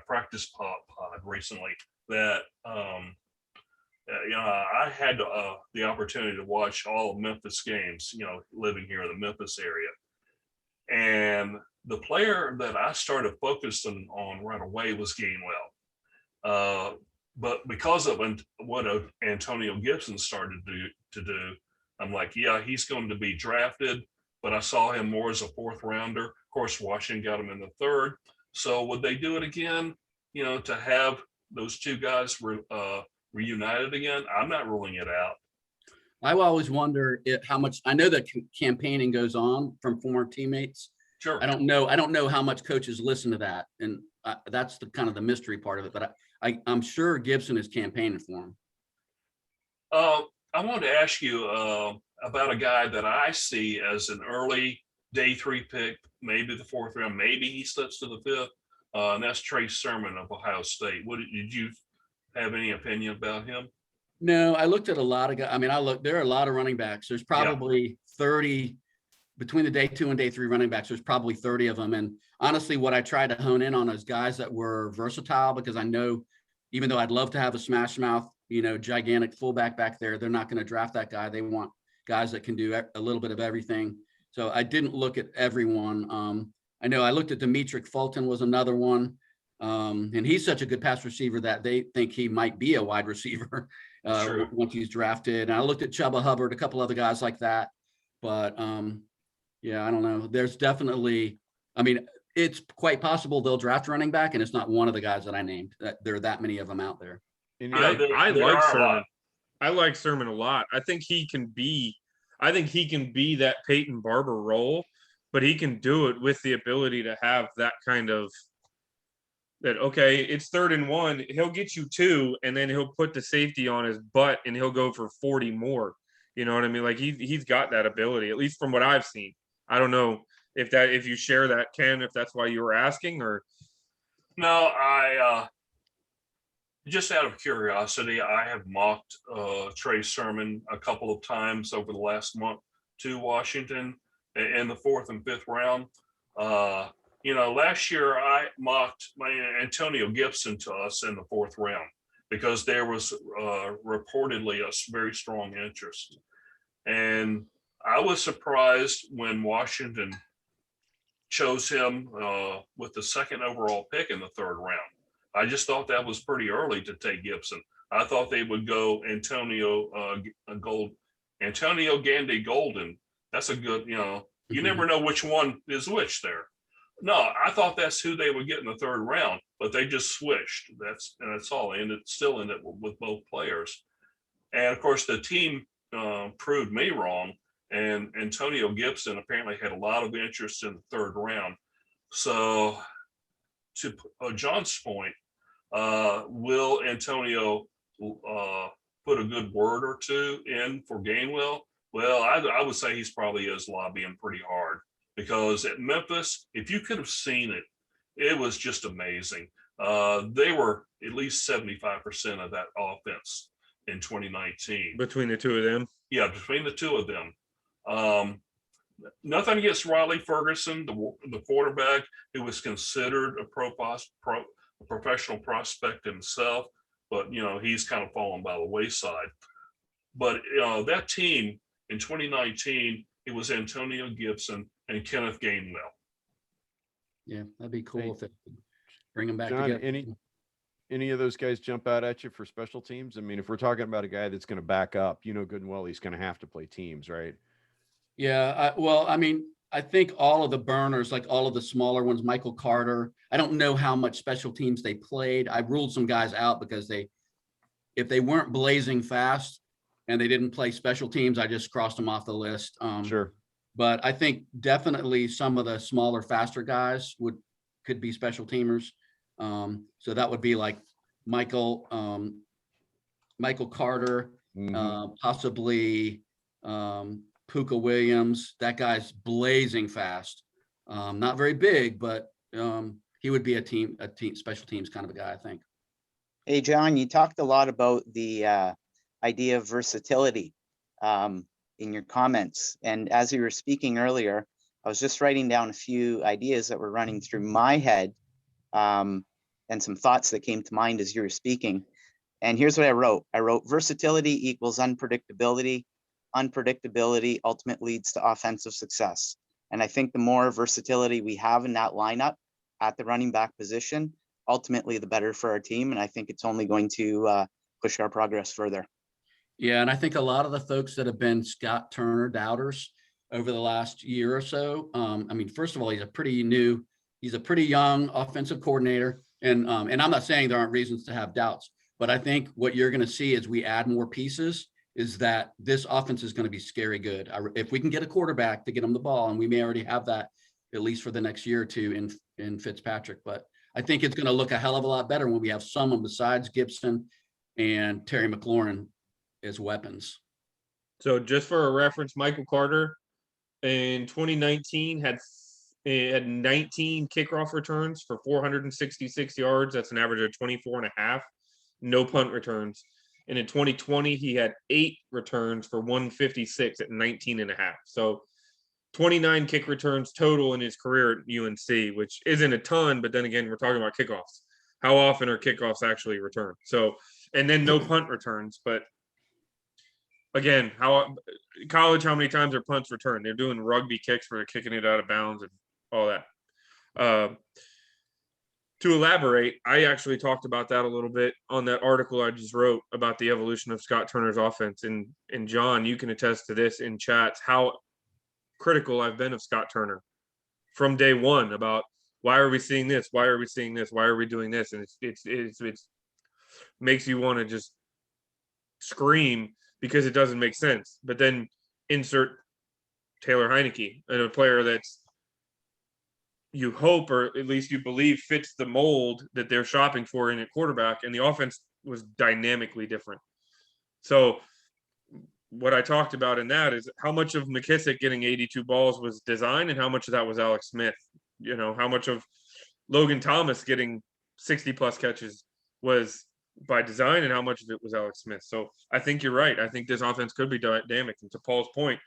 practice pod recently, that I had the opportunity to watch all of Memphis games, living here in the Memphis area. And the player that I started focusing on right away was Gainwell. But because of what Antonio Gibson started to do, I'm like, yeah, he's going to be drafted, but I saw him more as a 4th rounder. Of course, Washington got him in the 3rd. So would they do it again, to have those 2 guys reunited again? I'm not ruling it out. I always wonder how much, I know that campaigning goes on from former teammates. Sure. I don't know how much coaches listen to that. And that's the kind of the mystery part of it. But I'm sure Gibson is campaigning for him. I wanted to ask you about a guy that I see as an early day 3 pick, maybe the 4th round, maybe he slips to the 5th, and that's Trey Sermon of Ohio State. Did you have any opinion about him? No, I looked at a lot of guys. I mean, there are a lot of running backs. There's probably 30 between the day 2 and day 3 running backs. There's probably 30 of them. And honestly, what I tried to hone in on is guys that were versatile, because I know, even though I'd love to have a smash mouth, gigantic fullback back there, they're not going to draft that guy. They want guys that can do a little bit of everything. So I didn't look at everyone. I know I looked at Demetric Fulton was another one. And he's such a good pass receiver that they think he might be a wide receiver once he's drafted. And I looked at Chuba Hubbard, a couple other guys like that. But yeah, I don't know. There's definitely, it's quite possible they'll draft running back, and it's not one of the guys that I named. There are that many of them out there. I like Sermon. I like Sermon a lot. I think he can be that Peyton Barber role, but he can do it with the ability to have that kind of that, okay, it's 3rd and 1, he'll get you 2, and then he'll put the safety on his butt and he'll go for 40 more. You know what I mean? Like he's got that ability, at least from what I've seen. I don't know if you share that, Ken, if that's why you were asking, or No, I just out of curiosity, I have mocked Trey Sermon a couple of times over the last month to Washington in the 4th and 5th round. Last year I mocked my Antonio Gibson to us in the 4th round because there was reportedly a very strong interest. And I was surprised when Washington chose him with the 2nd overall pick in the 3rd round. I just thought that was pretty early to take Gibson. I thought they would go Antonio Gandy Golden. That's a good, you never know which one is which there. No, I thought that's who they would get in the 3rd round, but they just switched. That's all. And it still ended with both players. And of course, the team proved me wrong. And Antonio Gibson apparently had a lot of interest in the 3rd round. So to John's point, will Antonio put a good word or two in for Gainwell? Well, I would say he's probably is lobbying pretty hard, because at Memphis, if you could have seen it, it was just amazing. They were at least 75% of that offense in 2019. between the two of them. Yeah, between the two of them. Nothing against Riley Ferguson, the quarterback, who was considered a professional prospect himself, but he's kind of fallen by the wayside. But that team in 2019, it was Antonio Gibson and Kenneth Gainwell. Yeah, that'd be cool if they could bring them back John, together. any of those guys jump out at you for special teams? I mean, if we're talking about a guy that's going to back up, good and well he's going to have to play teams, right? Yeah, I think all of the burners, like all of the smaller ones, Michael Carter, I don't know how much special teams they played. I ruled some guys out because if they weren't blazing fast and they didn't play special teams, I just crossed them off the list. Sure. But I think definitely some of the smaller, faster guys could be special teamers. So that would be like Michael Carter, possibly Puka Williams. That guy's blazing fast. Not very big, but he would be a team special teams kind of a guy, I think. Hey, John, you talked a lot about the idea of versatility in your comments. And as you were speaking earlier, I was just writing down a few ideas that were running through my head and some thoughts that came to mind as you were speaking. And here's what I wrote. I wrote versatility equals unpredictability. Unpredictability ultimately leads to offensive success. And I think the more versatility we have in that lineup at the running back position, ultimately the better for our team. And I think it's only going to push our progress further. Yeah, and I think a lot of the folks that have been Scott Turner doubters over the last year or so, first of all, he's a pretty young offensive coordinator. And I'm not saying there aren't reasons to have doubts, but I think what you're going to see as we add more pieces is that this offense is going to be scary good. If we can get a quarterback to get him the ball, and we may already have that at least for the next year or two in Fitzpatrick, but I think it's going to look a hell of a lot better when we have someone besides Gibson and Terry McLaurin as weapons. So just for a reference, Michael Carter in 2019 had 19 kickoff returns for 466 yards. That's an average of 24.5. No punt returns. And in 2020, he had 8 returns for 156 at 19.5. So 29 kick returns total in his career at UNC, which isn't a ton, but then again, we're talking about kickoffs. How often are kickoffs actually returned? So, and then no punt returns, but again, how many times are punts returned? They're doing rugby kicks where they're kicking it out of bounds and all that. To elaborate, I actually talked about that a little bit on that article I just wrote about the evolution of Scott Turner's offense. And John, you can attest to this in chats, how critical I've been of Scott Turner from day one about why are we seeing this? Why are we seeing this? Why are we doing this? And it's makes you want to just scream because it doesn't make sense. But then insert Taylor Heineke, and a player that's you hope, or at least you believe, fits the mold that they're shopping for in a quarterback, and the offense was dynamically different. So what I talked about in that is how much of McKissick getting 82 balls was design and how much of that was Alex Smith. You know, how much of Logan Thomas getting 60 plus catches was by design and how much of it was Alex Smith. So I think you're right. I think this offense could be dynamic. And to Paul's point,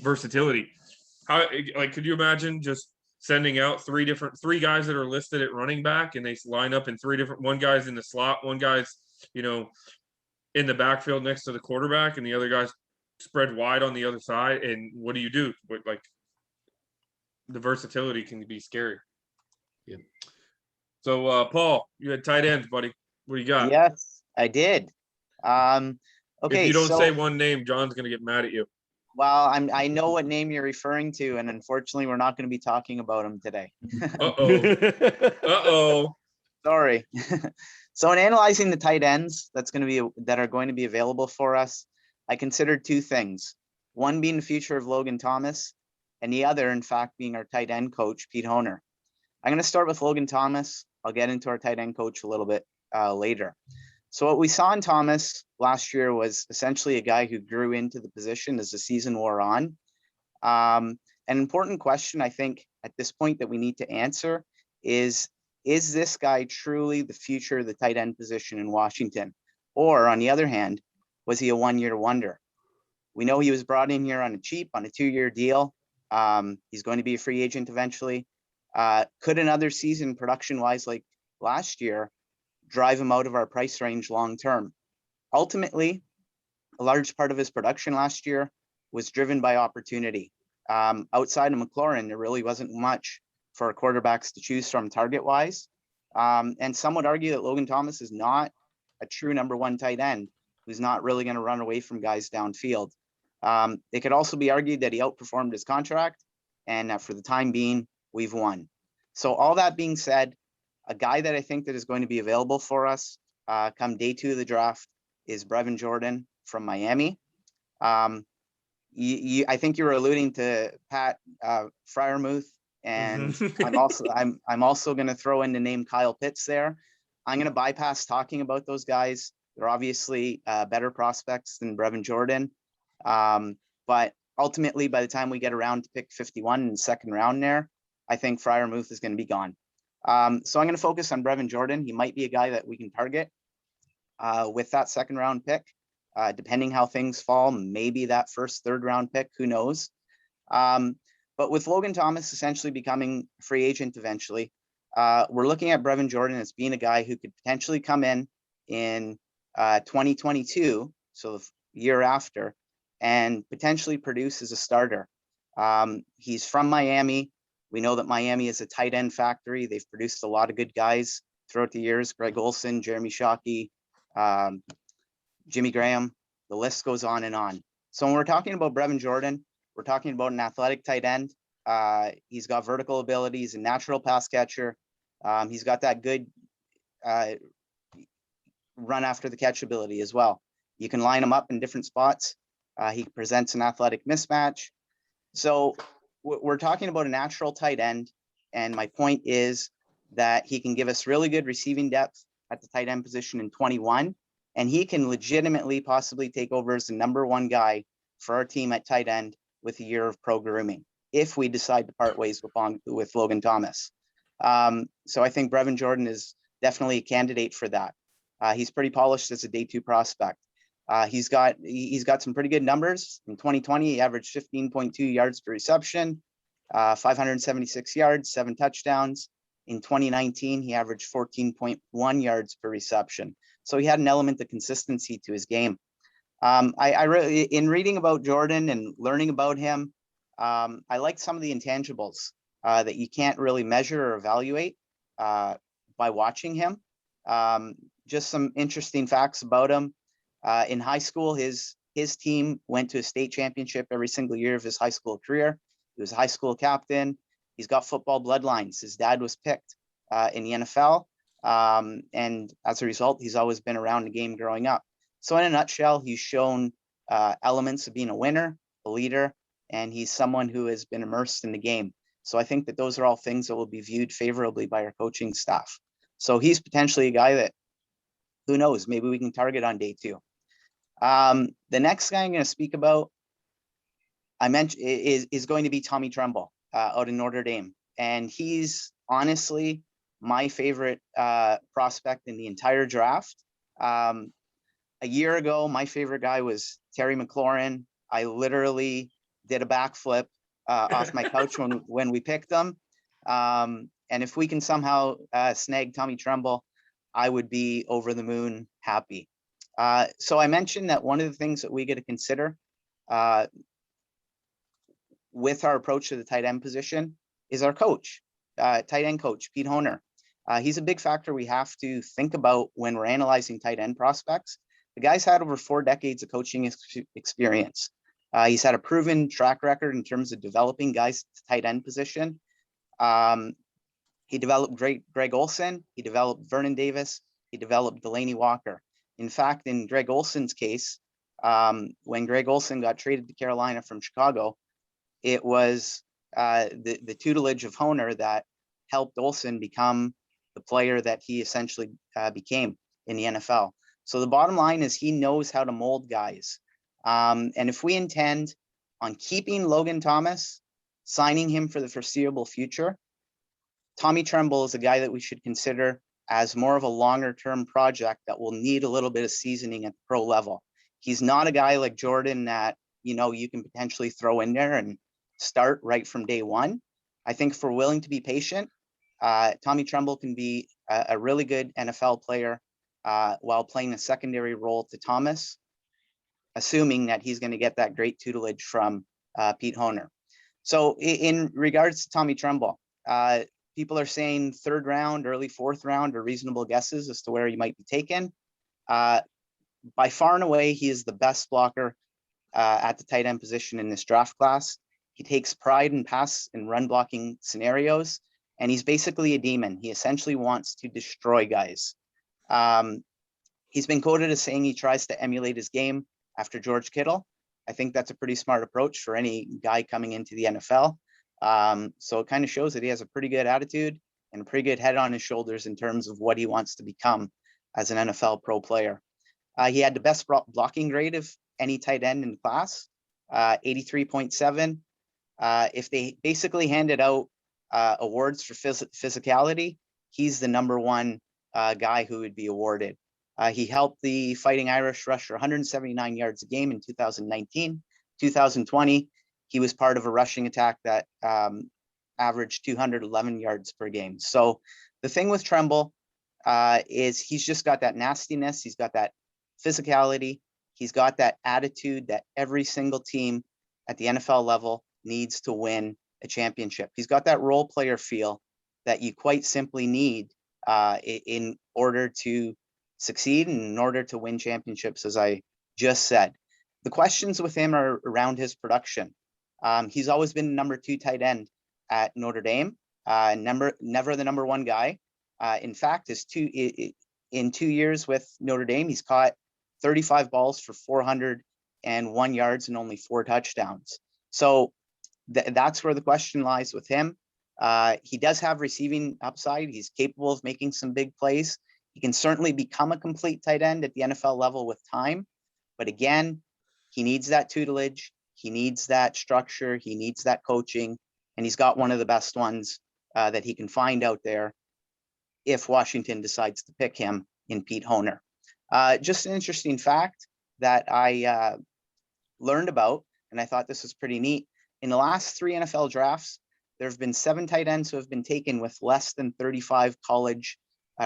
versatility. How, like, could you imagine just sending out three guys that are listed at running back and they line up in three different, one guy's in the slot, one guy's, you know, in the backfield next to the quarterback, and the other guy's spread wide on the other side. And what do you do? Like, the versatility can be scary. Yeah. So Paul, you had tight ends, buddy. What do you got? Yes, I did. If Okay, you don't so say one name, John's gonna get mad at you. well, I know what name you're referring to, and unfortunately, we're not going to be talking about him today. Uh-oh. Sorry. So in analyzing the tight ends that are going to be available for us, I considered two things. One being the future of Logan Thomas, and the other, in fact, being our tight end coach, Pete Honer. I'm going to start with Logan Thomas. I'll get into our tight end coach a little bit later. So what we saw in Thomas last year was essentially a guy who grew into the position as the season wore on. An important question, I think, at this point that we need to answer is this guy truly the future of the tight end position in Washington? Or on the other hand, was he a one-year wonder? We know he was brought in here on a cheap, on a 2-year deal. He's going to be a free agent eventually. Could another season production-wise like last year drive him out of our price range long-term? Ultimately, a large part of his production last year was driven by opportunity. Outside of McLaurin, there really wasn't much for quarterbacks to choose from target-wise. And some would argue that Logan Thomas is not a true number one tight end who's not really going to run away from guys downfield. It could also be argued that he outperformed his contract, and that for the time being, we've won. So all that being said, a guy that I think that is going to be available for us come day 2 of the draft is Brevin Jordan from Miami. I think you were alluding to Pat Freiermuth, and I'm also going to throw in the name Kyle Pitts there. I'm going to bypass talking about those guys. They're obviously better prospects than Brevin Jordan. But ultimately, by the time we get around to pick 51 in the second round there, I think Freiermuth is going to be gone. So I'm going to focus on Brevin Jordan. He might be a guy that we can target with that second round pick, depending how things fall, maybe that first, third round pick, who knows? But with Logan Thomas essentially becoming a free agent eventually, we're looking at Brevin Jordan as being a guy who could potentially come in 2022, so the year after, and potentially produce as a starter. He's from Miami. We know that Miami is a tight end factory. They've produced a lot of good guys throughout the years: Greg Olson, Jeremy Shockey, Jimmy Graham. The list goes on and on. So when we're talking about Brevin Jordan, we're talking about an athletic tight end. He's got vertical ability. He's a natural pass catcher. He's got that good run after the catch ability as well. You can line him up in different spots. He presents an athletic mismatch. So we're talking about a natural tight end. And my point is that he can give us really good receiving depth at the tight end position in 21. And he can legitimately possibly take over as the number one guy for our team at tight end with a year of pro grooming, if we decide to part ways with Logan Thomas. So I think Brevin Jordan is definitely a candidate for that. He's pretty polished as a day 2 prospect. He's got some pretty good numbers. In 2020, he averaged 15.2 yards per reception, 576 yards, 7 touchdowns. In 2019, he averaged 14.1 yards per reception. So he had an element of consistency to his game. I really, in reading about Jordan and learning about him, I liked some of the intangibles that you can't really measure or evaluate by watching him. Just some interesting facts about him. In high school, his team went to a state championship every single year of his high school career. He was a high school captain. He's got football bloodlines. His dad was picked in the NFL. And as a result, he's always been around the game growing up. So in a nutshell, he's shown elements of being a winner, a leader, and he's someone who has been immersed in the game. So I think that those are all things that will be viewed favorably by our coaching staff. So he's potentially a guy that, who knows, maybe we can target on day 2. The next guy I'm going to speak about, I mentioned, is going to be Tommy Tremble out in Notre Dame. And he's honestly my favorite prospect in the entire draft. A year ago, my favorite guy was Terry McLaurin. I literally did a backflip off my couch when we picked him. And if we can somehow snag Tommy Tremble, I would be over the moon happy. So I mentioned that one of the things that we get to consider with our approach to the tight end position is our coach, tight end coach, Pete Honer. He's a big factor we have to think about when we're analyzing tight end prospects. The guy's had over 4 decades of coaching experience. He's had a proven track record in terms of developing guys to tight end position. He developed Greg Olsen. He developed Vernon Davis. He developed Delaney Walker. In fact, in Greg Olsen's case, when Greg Olsen got traded to Carolina from Chicago, it was the tutelage of Honer that helped Olsen become the player that he essentially became in the NFL. So the bottom line is he knows how to mold guys. And if we intend on keeping Logan Thomas, signing him for the foreseeable future, Tommy Tremble is a guy that we should consider as more of a longer term project that will need a little bit of seasoning at the pro level. He's not a guy like Jordan that, you know, you can potentially throw in there and start right from day one. I think if we're willing to be patient, Tommy Tremble can be a really good NFL player while playing a secondary role to Thomas, assuming that he's going to get that great tutelage from Pete Honer. So in regards to Tommy Tremble, people are saying 3rd round, early 4th round are reasonable guesses as to where he might be taken. By far and away, he is the best blocker at the tight end position in this draft class. He takes pride in pass and run blocking scenarios, and he's basically a demon. He essentially wants to destroy guys. He's been quoted as saying he tries to emulate his game after George Kittle. I think that's a pretty smart approach for any guy coming into the NFL. So it kind of shows that he has a pretty good attitude and a pretty good head on his shoulders in terms of what he wants to become as an NFL pro player. He had the best blocking grade of any tight end in class, 83.7. If they basically handed out awards for physicality, he's the #1 guy who would be awarded. He helped the Fighting Irish rush for 179 yards a game in 2019. 2020, he was part of a rushing attack that averaged 211 yards per game. So the thing with Tremble is he's just got that nastiness. He's got that physicality. He's got that attitude that every single team at the NFL level needs to win a championship. He's got that role player feel that you quite simply need in order to succeed and in order to win championships, as I just said. The questions with him are around his production. He's always been #2 tight end at Notre Dame, never the #1 guy. In fact, in 2 years with Notre Dame, he's caught 35 balls for 401 yards and only 4 touchdowns. So that's where the question lies with him. He does have receiving upside. He's capable of making some big plays. He can certainly become a complete tight end at the NFL level with time. But again, he needs that tutelage. He needs that structure. He needs that coaching. And he's got one of the best ones that he can find out there if Washington decides to pick him in Pete Honer. Just an interesting fact that I learned about, and I thought this was pretty neat. In the last 3 NFL drafts, there have been 7 tight ends who have been taken with less than 35 college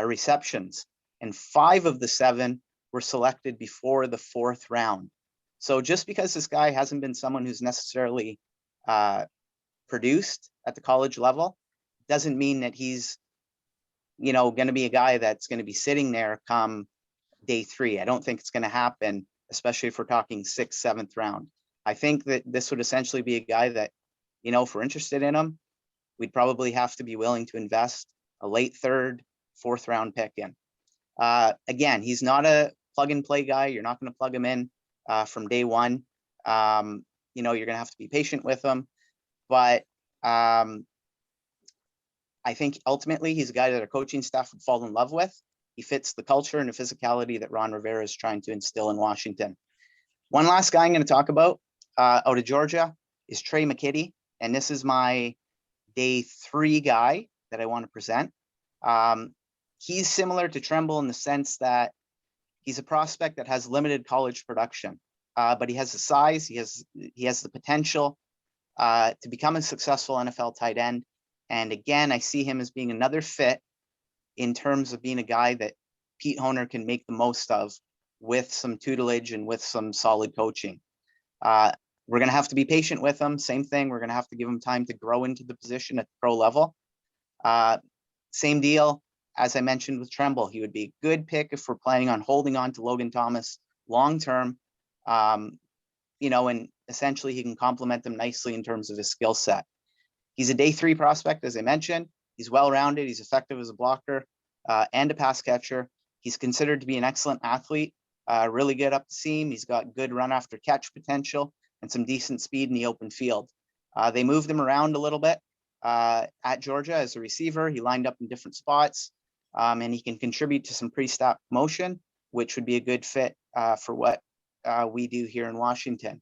receptions, and 5 of the 7 were selected before the 4th round. So just because this guy hasn't been someone who's necessarily produced at the college level, doesn't mean that he's, going to be a guy that's going to be sitting there come day 3. I don't think it's going to happen, especially if we're talking 6th, 7th round. I think that this would essentially be a guy that, if we're interested in him, we'd probably have to be willing to invest a late 3rd, 4th round pick in. Again, he's not a plug and play guy. You're not going to plug him in from day one. You're going to have to be patient with him. But I think ultimately he's a guy that our coaching staff would fall in love with. He fits the culture and the physicality that Ron Rivera is trying to instill in Washington. One last guy I'm going to talk about out of Georgia is Trey McKitty. And this is my day 3 guy that I want to present. He's similar to Tremble in the sense that he's a prospect that has limited college production, but he has the size, he has the potential to become a successful NFL tight end. And again, I see him as being another fit in terms of being a guy that Pete Honer can make the most of with some tutelage and with some solid coaching. We're going to have to be patient with him. Same thing. We're going to have to give him time to grow into the position at the pro level. Same deal. As I mentioned with Tremble, he would be a good pick if we're planning on holding on to Logan Thomas long-term, and essentially he can complement them nicely in terms of his skill set. He's a day 3 prospect, as I mentioned. He's well-rounded. He's effective as a blocker and a pass catcher. He's considered to be an excellent athlete, really good up the seam. He's got good run after catch potential and some decent speed in the open field. They moved him around a little bit at Georgia as a receiver. He lined up in different spots, and he can contribute to some pre-snap motion, which would be a good fit for what we do here in Washington.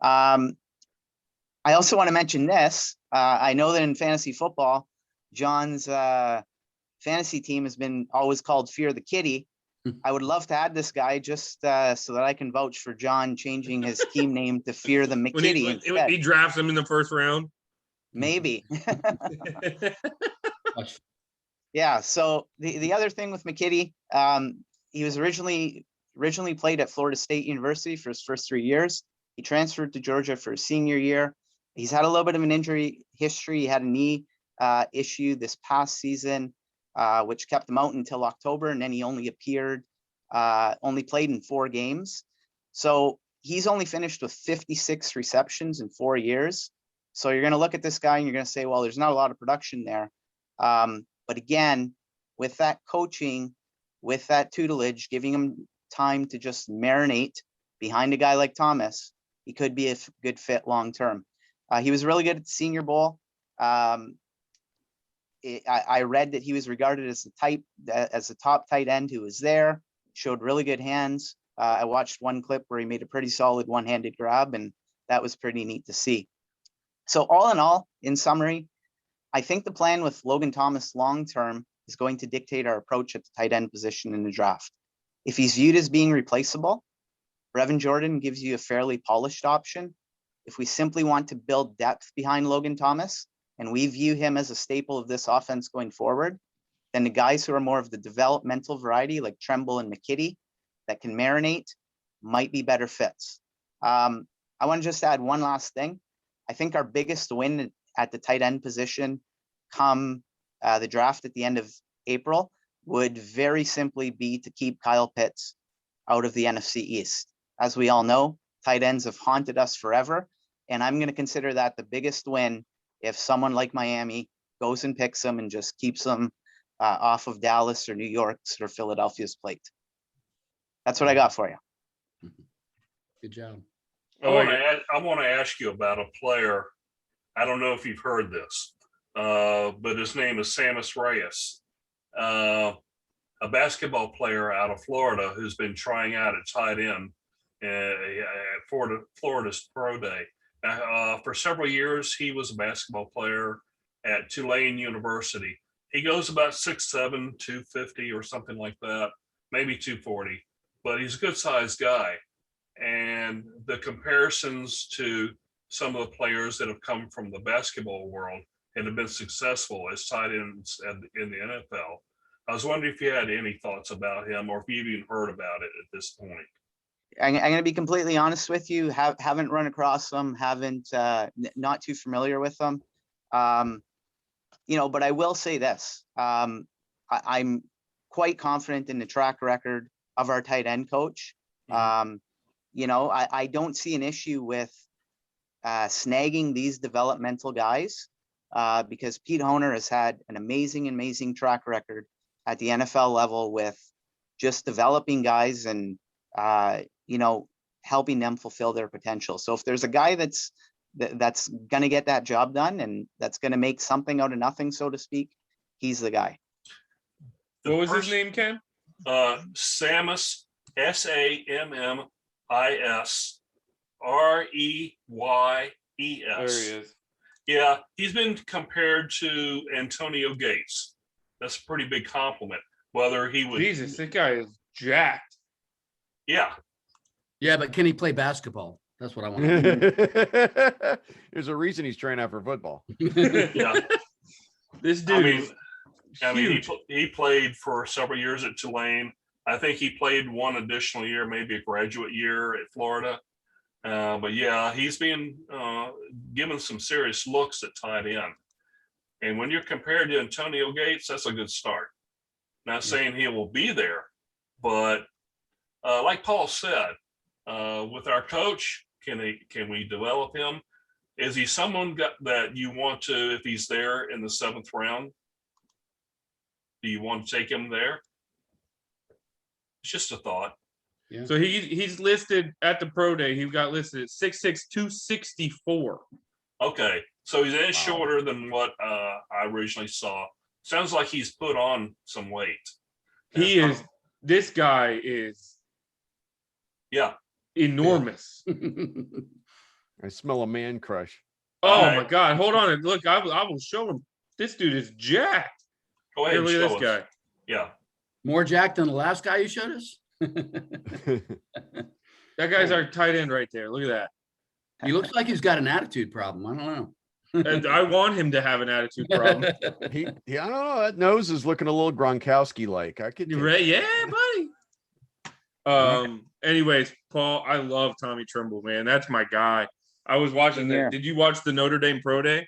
I also want to mention this. I know that in fantasy football, John's fantasy team has been always called Fear the Kitty. I would love to add this guy just so that I can vouch for John changing his team name to Fear the McKitty. When he drafts him in the first round. Maybe. Yeah. So the other thing with McKitty, he was originally played at Florida State University for his first 3 years. He transferred to Georgia for his senior year. He's had a little bit of an injury history. He had a knee issue this past season, which kept him out until October, and then he only played in 4 games. So he's only finished with 56 receptions in 4 years. So you're going to look at this guy and you're going to say, well, there's not a lot of production there. But again, with that coaching, with that tutelage, giving him time to just marinate behind a guy like Thomas, he could be a good fit long-term. He was really good at the Senior Bowl. I read that he was regarded as the top tight end who was there, showed really good hands. I watched one clip where he made a pretty solid one-handed grab, and that was pretty neat to see. So all in all, in summary, I think the plan with Logan Thomas long-term is going to dictate our approach at the tight end position in the draft. If he's viewed as being replaceable, Brevin Jordan gives you a fairly polished option. If we simply want to build depth behind Logan Thomas, and we view him as a staple of this offense going forward, then the guys who are more of the developmental variety, like Tremble and McKitty, that can marinate, might be better fits. I want to just add one last thing. I think our biggest win at the tight end position come the draft at the end of April would very simply be to keep Kyle Pitts out of the NFC East. As we all know, tight ends have haunted us forever, and I'm going to consider that the biggest win if someone like Miami goes and picks them and just keeps them off of Dallas or New York's or Philadelphia's plate. That's what I got for you. Good job. I want to ask you about a player. I don't know if you've heard this, but his name is Sammis Reyes, a basketball player out of Florida who's been trying out at tight end at Florida's Pro Day. For several years, he was a basketball player at Tulane University. He goes about 6'7", 250 or something like that, maybe 240, but he's a good-sized guy. And the comparisons to some of the players that have come from the basketball world and have been successful as tight ends in the NFL, I was wondering if you had any thoughts about him or if you've even heard about it at this point. I'm going to be completely honest with you. Haven't run across them. Not too familiar with them. But I will say this. I'm quite confident in the track record of our tight end coach. Mm-hmm. I don't see an issue with snagging these developmental guys because Pete Honer has had an amazing track record at the NFL level with just developing guys and helping them fulfill their potential. So if there's a guy that's that's gonna get that job done, and that's gonna make something out of nothing, so to speak. He's the guy. The What was his pers- name, Ken? Sammis, Sammis Reyes. There he is. Yeah, he's been compared to Antonio Gates. That's a pretty big compliment. Whether he would, Jesus, that guy is jacked. yeah, Yeah, but can he play basketball? That's what I want to know. There's a reason he's trying out for football. yeah. This dude is I mean, huge. he played for several years at Tulane. I think he played one additional year, maybe a graduate year at Florida. But yeah, he's being given some serious looks at tight end. And when you're compared to Antonio Gates, that's a good start. Not saying he will be there, but like Paul said, with our coach, can we develop him? Is he someone that you want to, if he's there in the 7th round, do you want to take him there? It's just a thought. Yeah. So he's listed at the pro day. He got listed at 6'6", 264. Okay, so he's Wow. in shorter than what I originally saw. Sounds like he's put on some weight. He is. This guy is Yeah. enormous. I smell a man crush. Oh Alright. my God! Hold on. Look, I will show him. This dude is jacked. Go ahead Here, and look at show this us. guy. Yeah. More jacked than the last guy you showed us? That guy's our tight end right there. Look at that. He looks like he's got an attitude problem. I don't know. And I want him to have an attitude problem. I don't know. That nose is looking a little Gronkowski like. I could. You take ready? Yeah, buddy. Anyways, Paul, I love Tommy Trimble, man. That's my guy. I was watching Yeah. that. Did you watch the Notre Dame Pro Day?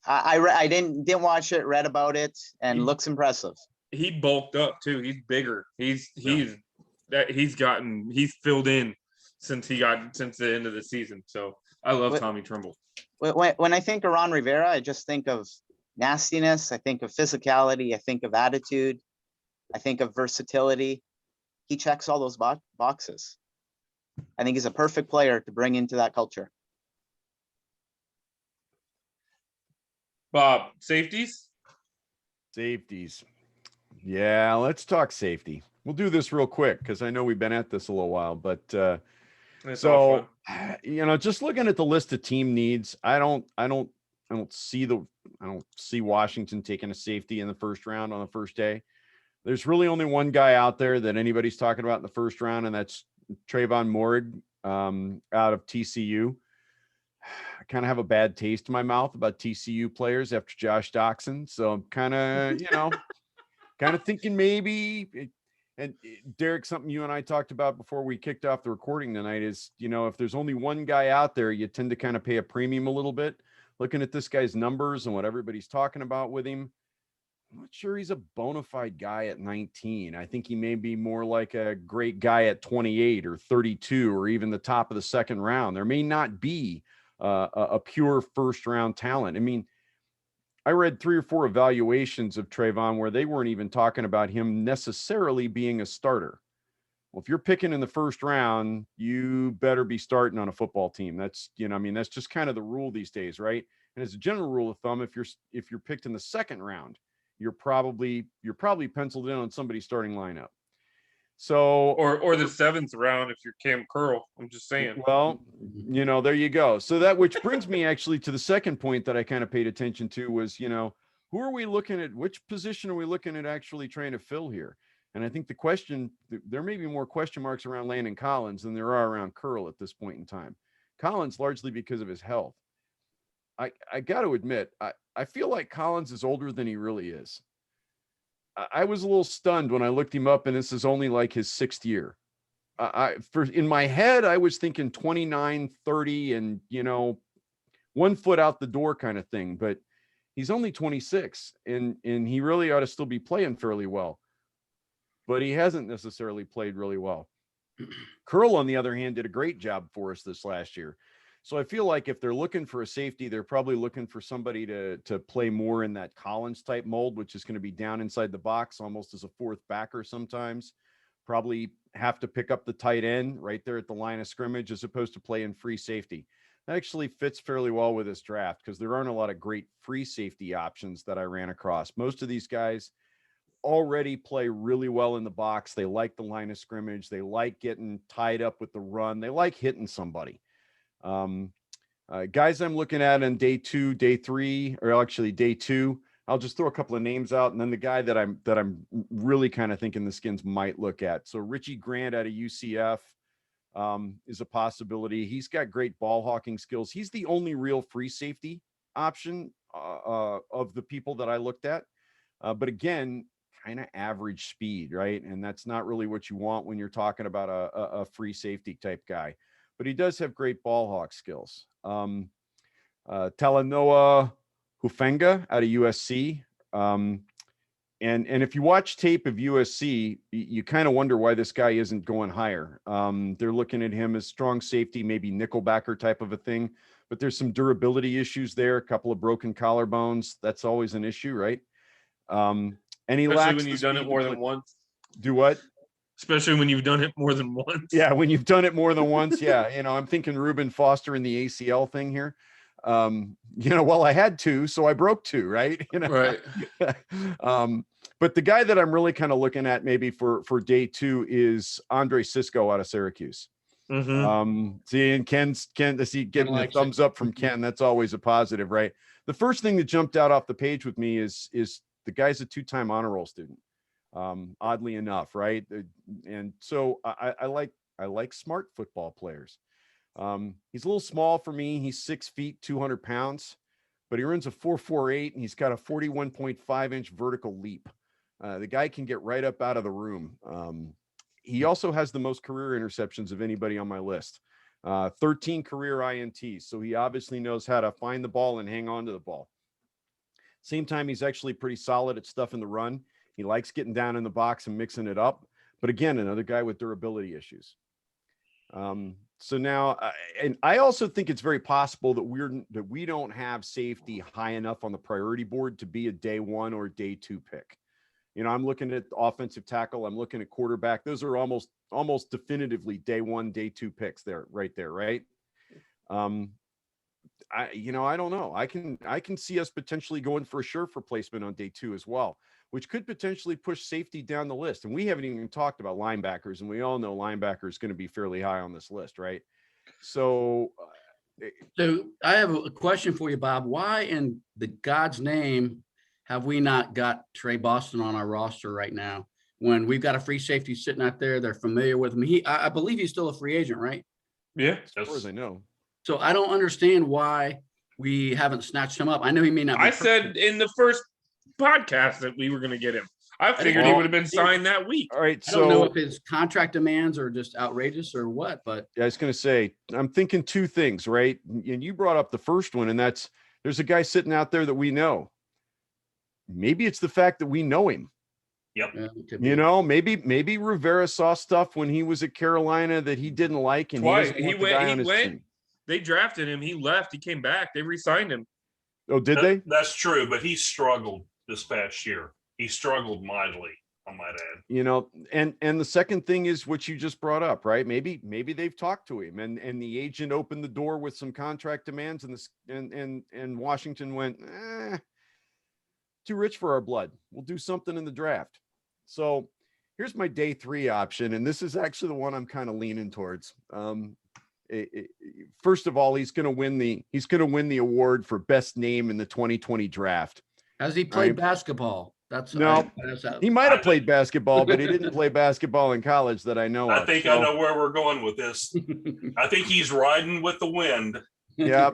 I didn't watch it, read about it, and He- looks impressive. He bulked up too. He's bigger. He's filled in since the end of the season. So I love What- Tommy Trimble. When I think of Ron Rivera, I just think of nastiness. I think of physicality. I think of attitude. I think of versatility. He checks all those boxes. I think he's a perfect player to bring into that culture. Bob, safeties? Safeties. Yeah, let's talk safety. We'll do this real quick because I know we've been at this a little while, but It's all so fun. just looking at the list of team needs, I don't see Washington taking a safety in the first round on the first day. There's really only one guy out there that anybody's talking about in the first round, and that's Trayvon Moehrig out of TCU. I kind of have a bad taste in my mouth about TCU players after Josh Doxson. So I'm kind of, thinking maybe, and Derek, something you and I talked about before we kicked off the recording tonight is, if there's only one guy out there, you tend to kind of pay a premium a little bit. Looking at this guy's numbers and what everybody's talking about with him, I'm not sure he's a bona fide guy at 19. I think he may be more like a great guy at 28 or 32 or even the top of the second round. There may not be a pure first round talent. I mean, I read 3 or 4 evaluations of Trayvon where they weren't even talking about him necessarily being a starter. Well, if you're picking in the first round, you better be starting on a football team. That's, that's just kind of the rule these days, right? And as a general rule of thumb, if you're picked in the second round, you're probably penciled in on somebody's starting lineup. So, or the 7th round if you're Cam Curl. I'm just saying. well, there you go. So that, which brings me actually to the second point that I kind of paid attention to was, who are we looking at? Which position are we looking at actually trying to fill here? And I think there may be more question marks around Landon Collins than there are around Curl at this point in time. Collins largely because of his health. I got to admit, I feel like Collins is older than he really is. I was a little stunned when I looked him up, and this is only like his 6th year. In my head, I was thinking 29, 30, and 1 foot out the door kind of thing. But he's only 26, and he really ought to still be playing fairly well. But he hasn't necessarily played really well. Curl, on the other hand, did a great job for us this last year. So I feel like if they're looking for a safety, they're probably looking for somebody to play more in that Collins type mold, which is going to be down inside the box, almost as a 4th backer sometimes. Probably have to pick up the tight end right there at the line of scrimmage as opposed to playing free safety. actually fits fairly well with this draft because there aren't a lot of great free safety options that I ran across. Most of these guys already play really well in the box. They like the line of scrimmage. They like getting tied up with the run. They like hitting somebody. Guys I'm looking at on day 2, day 3, or actually day 2, I'll just throw a couple of names out, and then the guy that I'm really kind of thinking the Skins might look at. So Richie Grant out of UCF is a possibility. He's got great ball hawking skills. He's the only real free safety option of the people that I looked at. But again, kind of average speed, right? And that's not really what you want when you're talking about a free safety type guy. But he does have great ball hawk skills. Talanoa Hufanga out of USC. And if you watch tape of USC, you kind of wonder why this guy isn't going higher. They're looking at him as strong safety, maybe nickelbacker type of a thing, but there's some durability issues there. A couple of broken collarbones. That's always an issue, right? And he Especially lacks when the you've done speed it to more play- than once. Do what? Especially when you've done it more than once. Yeah, when you've done it more than once. Yeah, I'm thinking Reuben Foster and the ACL thing here. Well, I had 2, so I broke 2, right? Right. But the guy that I'm really kind of looking at maybe for day 2 is Andre Cisco out of Syracuse. Mhm. See, and Ken, see, getting a likes thumbs up from Ken. That's always a positive, right? The first thing that jumped out off the page with me is the guy's a 2-time honor roll student. Oddly enough, right? And so I like smart football players. He's a little small for me. He's 6 feet, 200 pounds, but he runs a 4.48 and he's got a 41.5-inch vertical leap. The guy can get right up out of the room. He also has the most career interceptions of anybody on my list. 13 career INTs. So he obviously knows how to find the ball and hang on to the ball. Same time, he's actually pretty solid at stuff in the run. He likes getting down in the box and mixing it up. But again, another guy with durability issues. So now, and I also think it's very possible that we don't have safety high enough on the priority board to be a day 1 or day 2 pick. I'm looking at offensive tackle. I'm looking at quarterback. Those are almost definitively day 1, day 2 picks there, right? I don't know. I can see us potentially going for a Scherf replacement on day 2 as well, which could potentially push safety down the list. And we haven't even talked about linebackers, and we all know linebacker is going to be fairly high on this list, right? So I have a question for you, Bob. Why in the God's name have we not got Trey Boston on our roster right now when we've got a free safety sitting out there? They're familiar with him. I believe he's still a free agent, right? Yeah. as far as I know. So I don't understand why we haven't snatched him up. I know he may not be I said in the first podcast that we were going to get him. I figured he would have been signed that week. All right. I don't know So if his contract demands are just outrageous or what, but I was going to say, I'm thinking 2 things, right? And you brought up the first one, and that's there's a guy sitting out there that we know. Maybe it's the fact that we know him. Yep. it could be. Maybe Rivera saw stuff when he was at Carolina that he didn't like, and Twice. he, He doesn't want the guy on went. his team. They drafted him. He left. He came back. They re-signed him. Oh, did they? That's true, but he struggled this past year. He struggled mightily, I might add. And the second thing is what you just brought up, right? Maybe they've talked to him, and the agent opened the door with some contract demands, and Washington went, too rich for our blood. We'll do something in the draft. So here's my day 3 option, and this is actually the one I'm kind of leaning towards. First of all, he's going to win the award for best name in the 2020 draft. Has he played basketball? He might have played basketball, but he didn't play basketball in college that I know of. I think I know where we're going with this. I think he's riding with the wind. Yeah.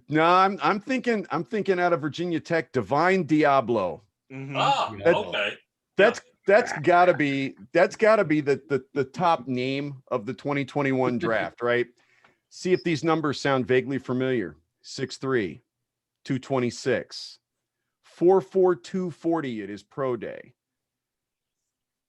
No, I'm thinking out of Virginia Tech, Divine Diablo. Mhm. Okay. That's gotta be the top name of the 2021 draft, right? See if these numbers sound vaguely familiar. 6'3", 226, 4'4", 240 at his pro day.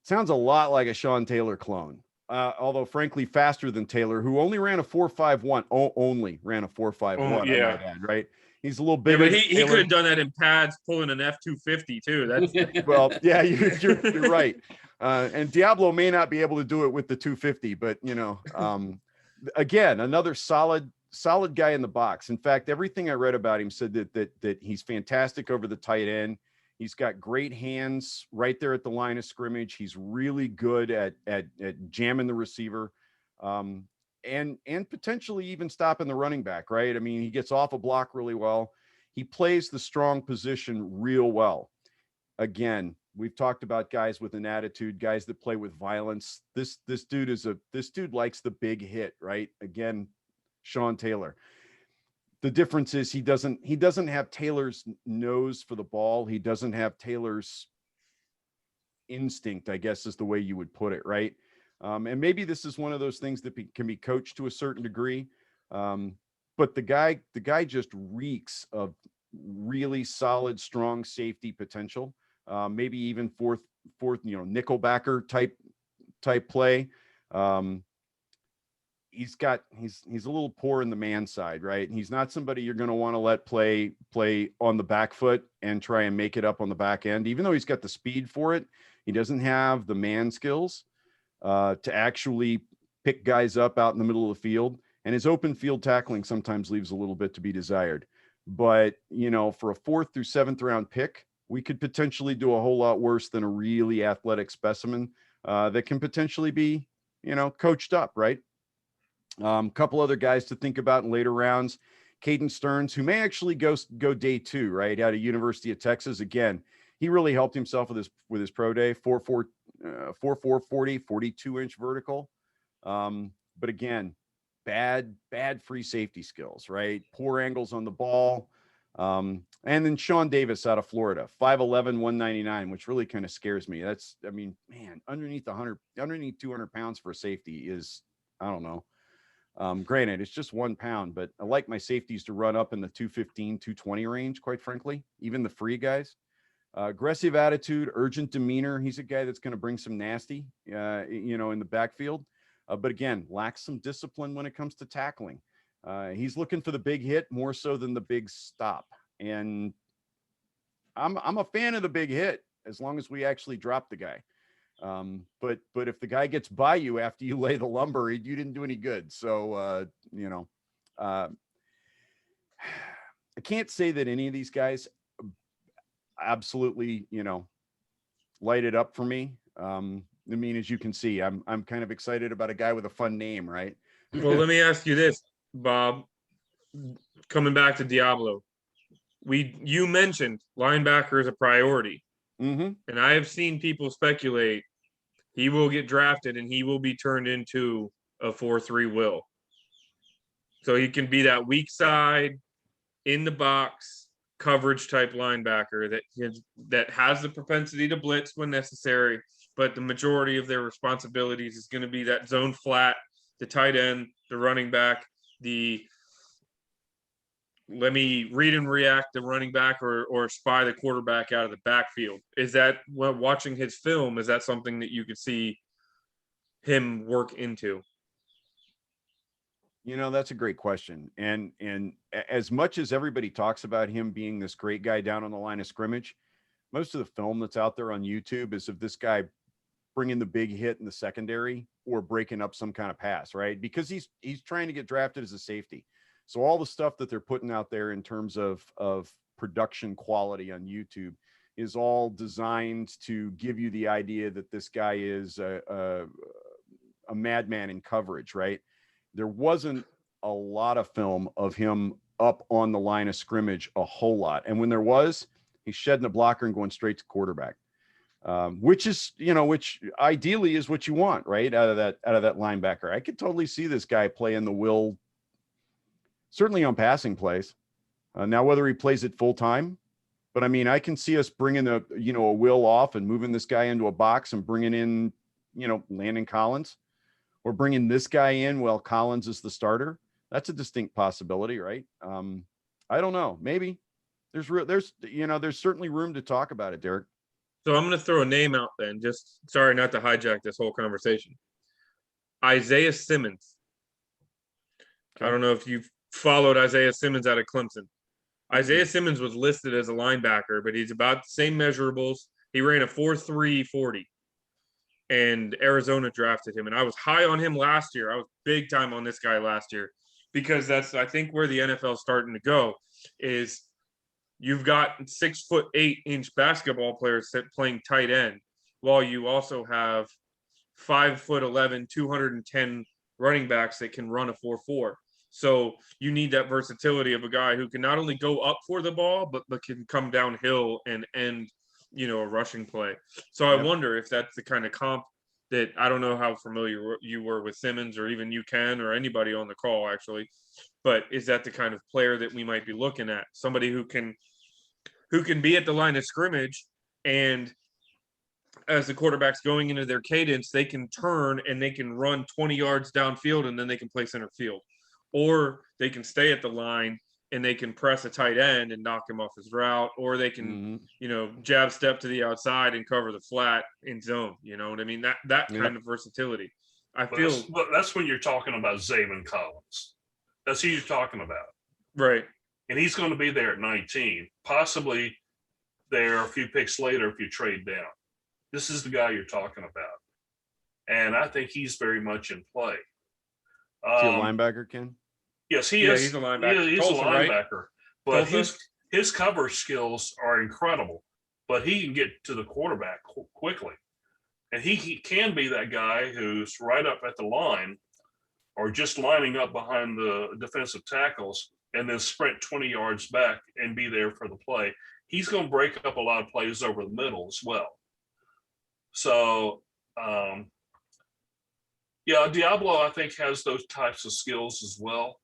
Sounds a lot like a Sean Taylor clone. Although frankly faster than Taylor, who only ran a 4.51. Only ran a 4.51. Yeah. I might add, right? He's a little Yeah, bigger. but than he Taylor. could have done that in pads, pulling an F-250 too. That's Well, yeah, you're right. And Diablo may not be able to do it with the 250, but again, another solid solid guy in the box. In fact, everything I read about him said that he's fantastic over the tight end. He's got great hands right there at the line of scrimmage. He's really good at jamming the receiver, and potentially even stopping the running back, right? I mean, he gets off a block really well. He plays the strong position real well. Again, we've talked about guys with an attitude, guys that play with violence. This dude likes the big hit, right? Again, Sean Taylor. The difference is he doesn't have Taylor's nose for the ball. He doesn't have Taylor's instinct, I guess is the way you would put it, right? And maybe this is one of those things that can be coached to a certain degree. But the guy just reeks of really solid, strong safety potential. Maybe even fourth, nickel backer type play. He's a little poor in the man side, right? He's not somebody you're going to want to let play on the back foot and try and make it up on the back end. Even though he's got the speed for it, he doesn't have the man skills to actually pick guys up out in the middle of the field. And his open field tackling sometimes leaves a little bit to be desired. But, for a 4th through 7th round pick, we could potentially do a whole lot worse than a really athletic specimen that can potentially be, coached up, right? Couple other guys to think about in later rounds. Caden Stearns, who may actually go day 2, right, out of University of Texas. Again, he really helped himself with his pro day. 4.4 40, 42-inch vertical. But again, bad free safety skills, right? Poor angles on the ball. And then Sean Davis out of Florida, 5'11", 199, which really kind of scares me. Underneath 200 pounds for a safety is, I don't know. Granted, it's just 1 pound, but I like my safeties to run up in the 215, 220 range, quite frankly, even the free guys. Aggressive attitude, urgent demeanor. He's a guy that's going to bring some nasty, in the backfield. But again, lacks some discipline when it comes to tackling. He's looking for the big hit more so than the big stop. And I'm a fan of the big hit as long as we actually drop the guy. But if the guy gets by you after you lay the lumber, you didn't do any good. So, I can't say that any of these guys absolutely, light it up for me. As you can see, I'm kind of excited about a guy with a fun name, right? Well, let me ask you this, Bob, coming back to Diablo, you mentioned linebacker is a priority. Mm-hmm. And I have seen people speculate he will get drafted and he will be turned into a 4-3 will. So he can be that weak side, in the box, coverage type linebacker that has the propensity to blitz when necessary, but the majority of their responsibilities is going to be that zone flat, the tight end, the running back, let me read and react the running back or spy the quarterback out of the backfield. Is that, watching his film, is that something that you could see him work into? That's a great question. And as much as everybody talks about him being this great guy down on the line of scrimmage, most of the film that's out there on YouTube is of this guy bringing the big hit in the secondary or breaking up some kind of pass, right? Because he's trying to get drafted as a safety. So all the stuff that they're putting out there in terms of production quality on YouTube is all designed to give you the idea that this guy is a madman in coverage, right? There wasn't a lot of film of him up on the line of scrimmage a whole lot. And when there was, he's shedding the blocker and going straight to quarterback, which ideally is what you want, right? Out of that linebacker. I could totally see this guy playing the will, certainly on passing plays. Now, whether he plays it full time, but I can see us bringing a will off and moving this guy into a box and bringing in, Landon Collins, or bringing this guy in while Collins is the starter. That's a distinct possibility, right? I don't know. Maybe there's certainly room to talk about it, Derek. So I'm going to throw a name out then. Just sorry not to hijack this whole conversation. Isaiah Simmons. Okay. I don't know if you've followed Isaiah Simmons out of Clemson. Isaiah Simmons was listed as a linebacker, but he's about the same measurables. He ran a 4.3 40, and Arizona drafted him. And I was high on him last year. I was big time on this guy last year because that's, I think, where the NFL is starting to go is you've got 6'8" basketball players playing tight end, while you also have 5'11", 210 running backs that can run a 4.4. So you need that versatility of a guy who can not only go up for the ball, but can come downhill and end, a rushing play. So I Yep. wonder if that's the kind of comp that, I don't know how familiar you were with Simmons, or even you, Ken, or anybody on the call actually, but is that the kind of player that we might be looking at? Somebody who can be at the line of scrimmage, and as the quarterback's going into their cadence, they can turn and they can run 20 yards downfield, and then they can play center field. Or they can stay at the line and they can press a tight end and knock him off his route, or they can, jab step to the outside and cover the flat in zone. You know what I mean? That kind of versatility. I feel that's when you're talking about Zayvon Collins. That's who you're talking about. Right. And he's going to be there at 19, possibly there a few picks later if you trade down. This is the guy you're talking about. And I think he's very much in play. Is he a linebacker, Ken? Yes, he is. He's a linebacker. He's Tulsa, a linebacker. right? But Tulsa? his cover skills are incredible. But he can get to the quarterback quickly. And he can be that guy who's right up at the line or just lining up behind the defensive tackles and then sprint 20 yards back and be there for the play. He's going to break up a lot of plays over the middle as well. So, Diablo, I think, has those types of skills as well.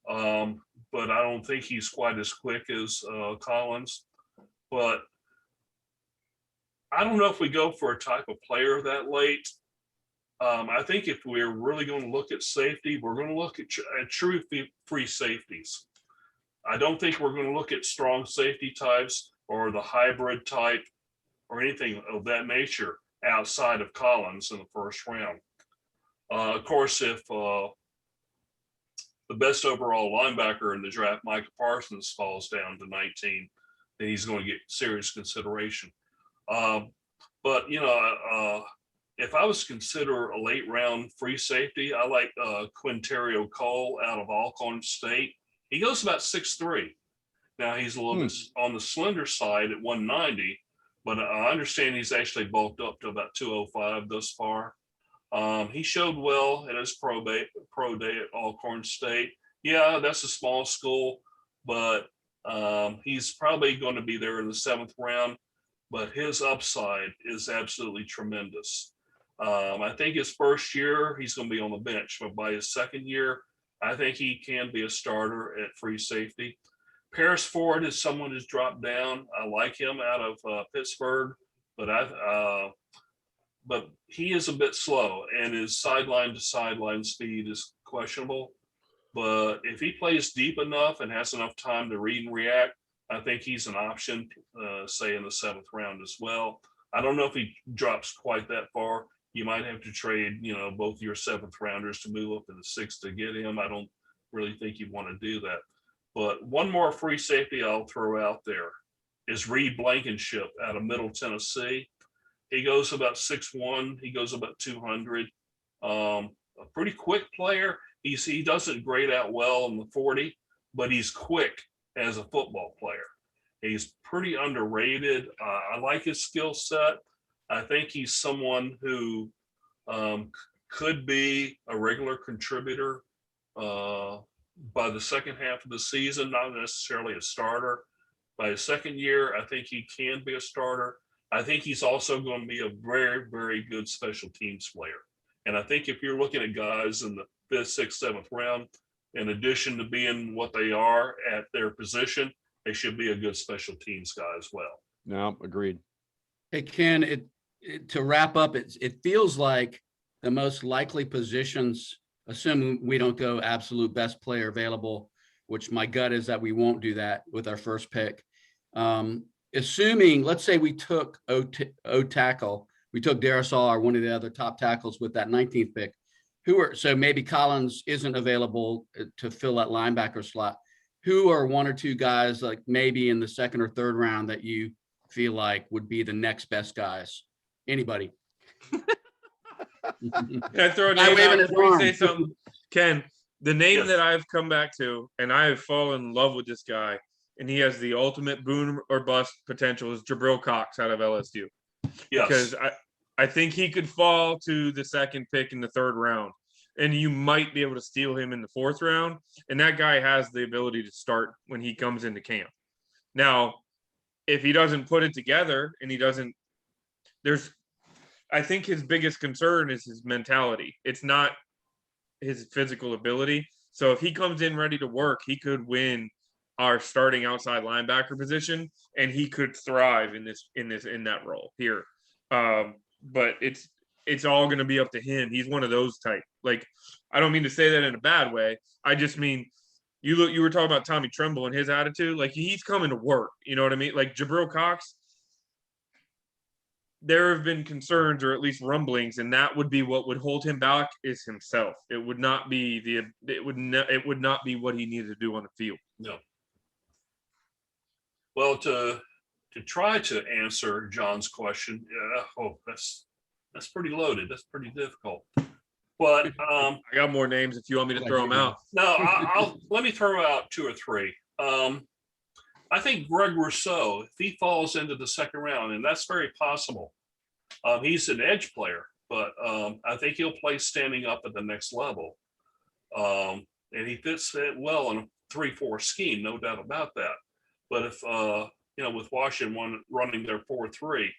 But I don't think he's quite as quick as Collins. But I don't know if we go for a type of player that late. I think if we're really going to look at safety, we're going to look at true free safeties. I don't think we're going to look at strong safety types or the hybrid type or anything of that nature outside of Collins in the first round. Of course, if the best overall linebacker in the draft, Micah Parsons, falls down to 19, then he's going to get serious consideration. But if I was to consider a late round free safety, I like Quinterio Cole out of Alcorn State. He goes about 6'3". Now he's a little bit on the slender side at 190, but I understand he's actually bulked up to about 205 thus far. He showed well at his pro day at Alcorn State. Yeah, that's a small school, but he's probably going to be there in the 7th round. But his upside is absolutely tremendous. I think his first year, he's going to be on the bench, but by his second year, I think he can be a starter at free safety. Paris Ford is someone who's dropped down. I like him out of Pittsburgh, but he is a bit slow, and his sideline to sideline speed is questionable. But if he plays deep enough and has enough time to read and react, I think he's an option, say in the 7th round as well. I don't know if he drops quite that far. You might have to trade, both your 7th rounders to move up to the 6th to get him. I don't really think you want to do that. But one more free safety I'll throw out there is Reed Blankenship out of Middle Tennessee. He goes about 6'1". He goes about 200. A pretty quick player. He doesn't grade out well in the 40, but he's quick as a football player. He's pretty underrated. I like his skill set. I think he's someone who could be a regular contributor by the second half of the season, not necessarily a starter. By his second year, I think he can be a starter. I think he's also going to be a very, very good special teams player. And I think if you're looking at guys in the 5th, 6th, 7th round, in addition to being what they are at their position, they should be a good special teams guy as well. No, agreed. Hey, Ken, to wrap up, it feels like the most likely positions, assuming we don't go absolute best player available, which my gut is that we won't do that with our first pick. Assuming, let's say we took O tackle, we took Darrisaw or one of the other top tackles with that 19th pick. So maybe Collins isn't available to fill that linebacker slot. Who are one or two guys like maybe in the 2nd or 3rd round that you feel like would be the next best guys? Anybody? Can I throw a name out before you say something? Ken, The name Yes. that I've come back to, and I have fallen in love with this guy, and he has the ultimate boom or bust potential, is Jabril Cox out of LSU. Yes. Because I think he could fall to the second pick in the third round, and you might be able to steal him in the fourth round. And that guy has the ability to start when he comes into camp. Now, if he doesn't put it together and he doesn't, I think his biggest concern is his mentality. It's not his physical ability. So if he comes in ready to work, he could win our starting outside linebacker position, and he could thrive in that role here. But it's all going to be up to him. He's one of those type. Like, I don't mean to say that in a bad way. I just mean you were talking about Tommy Tremble and his attitude. Like, he's coming to work. You know what I mean? Like Jabril Cox, there have been concerns or at least rumblings, and that would be what would hold him back is himself. It would not be it would not be what he needed to do on the field. No. Well, to try to answer John's question, that's pretty loaded. That's pretty difficult. But I got more names if you want me to throw them out. no, I'll let me throw out 2 or 3. I think Greg Rousseau, if he falls into the second round, and that's very possible. He's an edge player, but I think he'll play standing up at the next level. And he fits it well in a 3-4 scheme, no doubt about that. But if with Washington running their 4-3,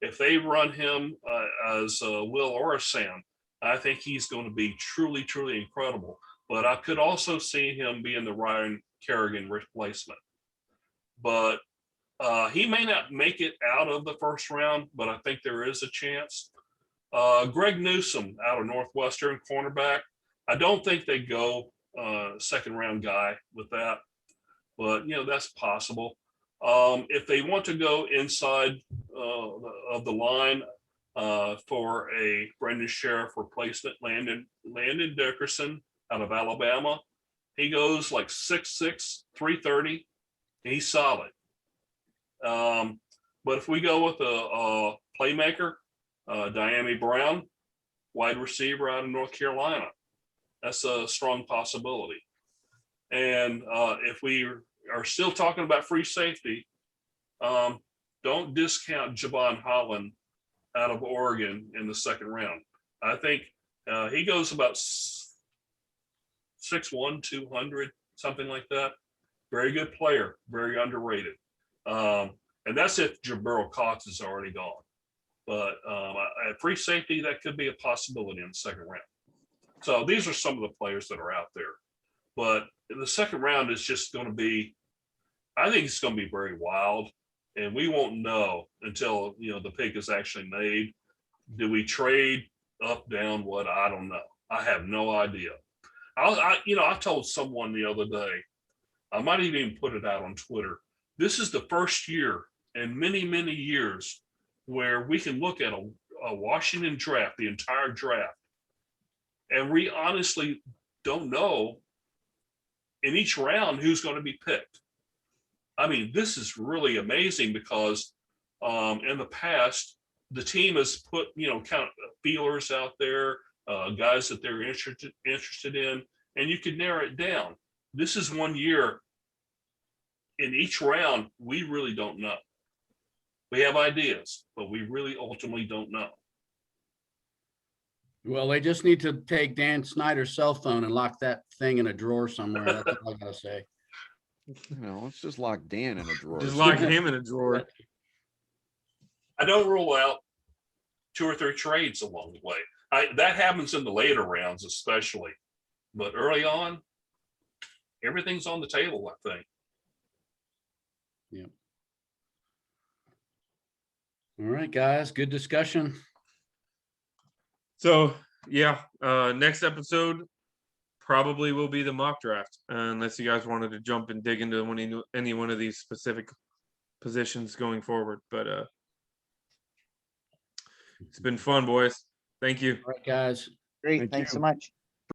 if they run him as Will Orison, I think he's going to be truly, truly incredible. But I could also see him being the Ryan Kerrigan replacement. But he may not make it out of the first round, but I think there is a chance. Greg Newsome out of Northwestern, cornerback. I don't think they go second round guy with that, but that's possible. If they want to go inside of the line for a Brendan Sheriff replacement, Landon Dickerson out of Alabama, he goes like 6'6", 330. He's solid. But if we go with a playmaker, Diami Brown, wide receiver out of North Carolina, that's a strong possibility. And if we are still talking about free safety, don't discount Javon Holland out of Oregon in the second round. I think he goes about 6'1", 200, something like that. Very good player, very underrated. And that's if Jabril Cox is already gone. But at free safety, that could be a possibility in the second round. So these are some of the players that are out there. But the second round is just going to be, I think it's going to be very wild. And we won't know until, the pick is actually made. Do we trade up, down, what? I don't know. I have no idea. I told someone the other day, I might even put it out on Twitter. This is the first year in many, many years where we can look at a Washington draft, the entire draft, and we honestly don't know in each round who's going to be picked. I mean, this is really amazing because in the past, the team has put, kind of feelers out there, guys that they're interested in, and you could narrow it down. This is 1 year. In each round, we really don't know. We have ideas, but we really ultimately don't know. Well, they just need to take Dan Snyder's cell phone and lock that thing in a drawer somewhere. That's all I gotta say. Let's just lock Dan in a drawer. Just lock him in a drawer. I don't rule out 2 or 3 trades along the way. That happens in the later rounds, especially. But early on, everything's on the table, I think. Yeah. All right, guys, good discussion. So yeah, next episode probably will be the mock draft, unless you guys wanted to jump and dig into any one of these specific positions going forward. But it's been fun, boys. Thank you. All right, guys. Great. Thank Thanks you. so much.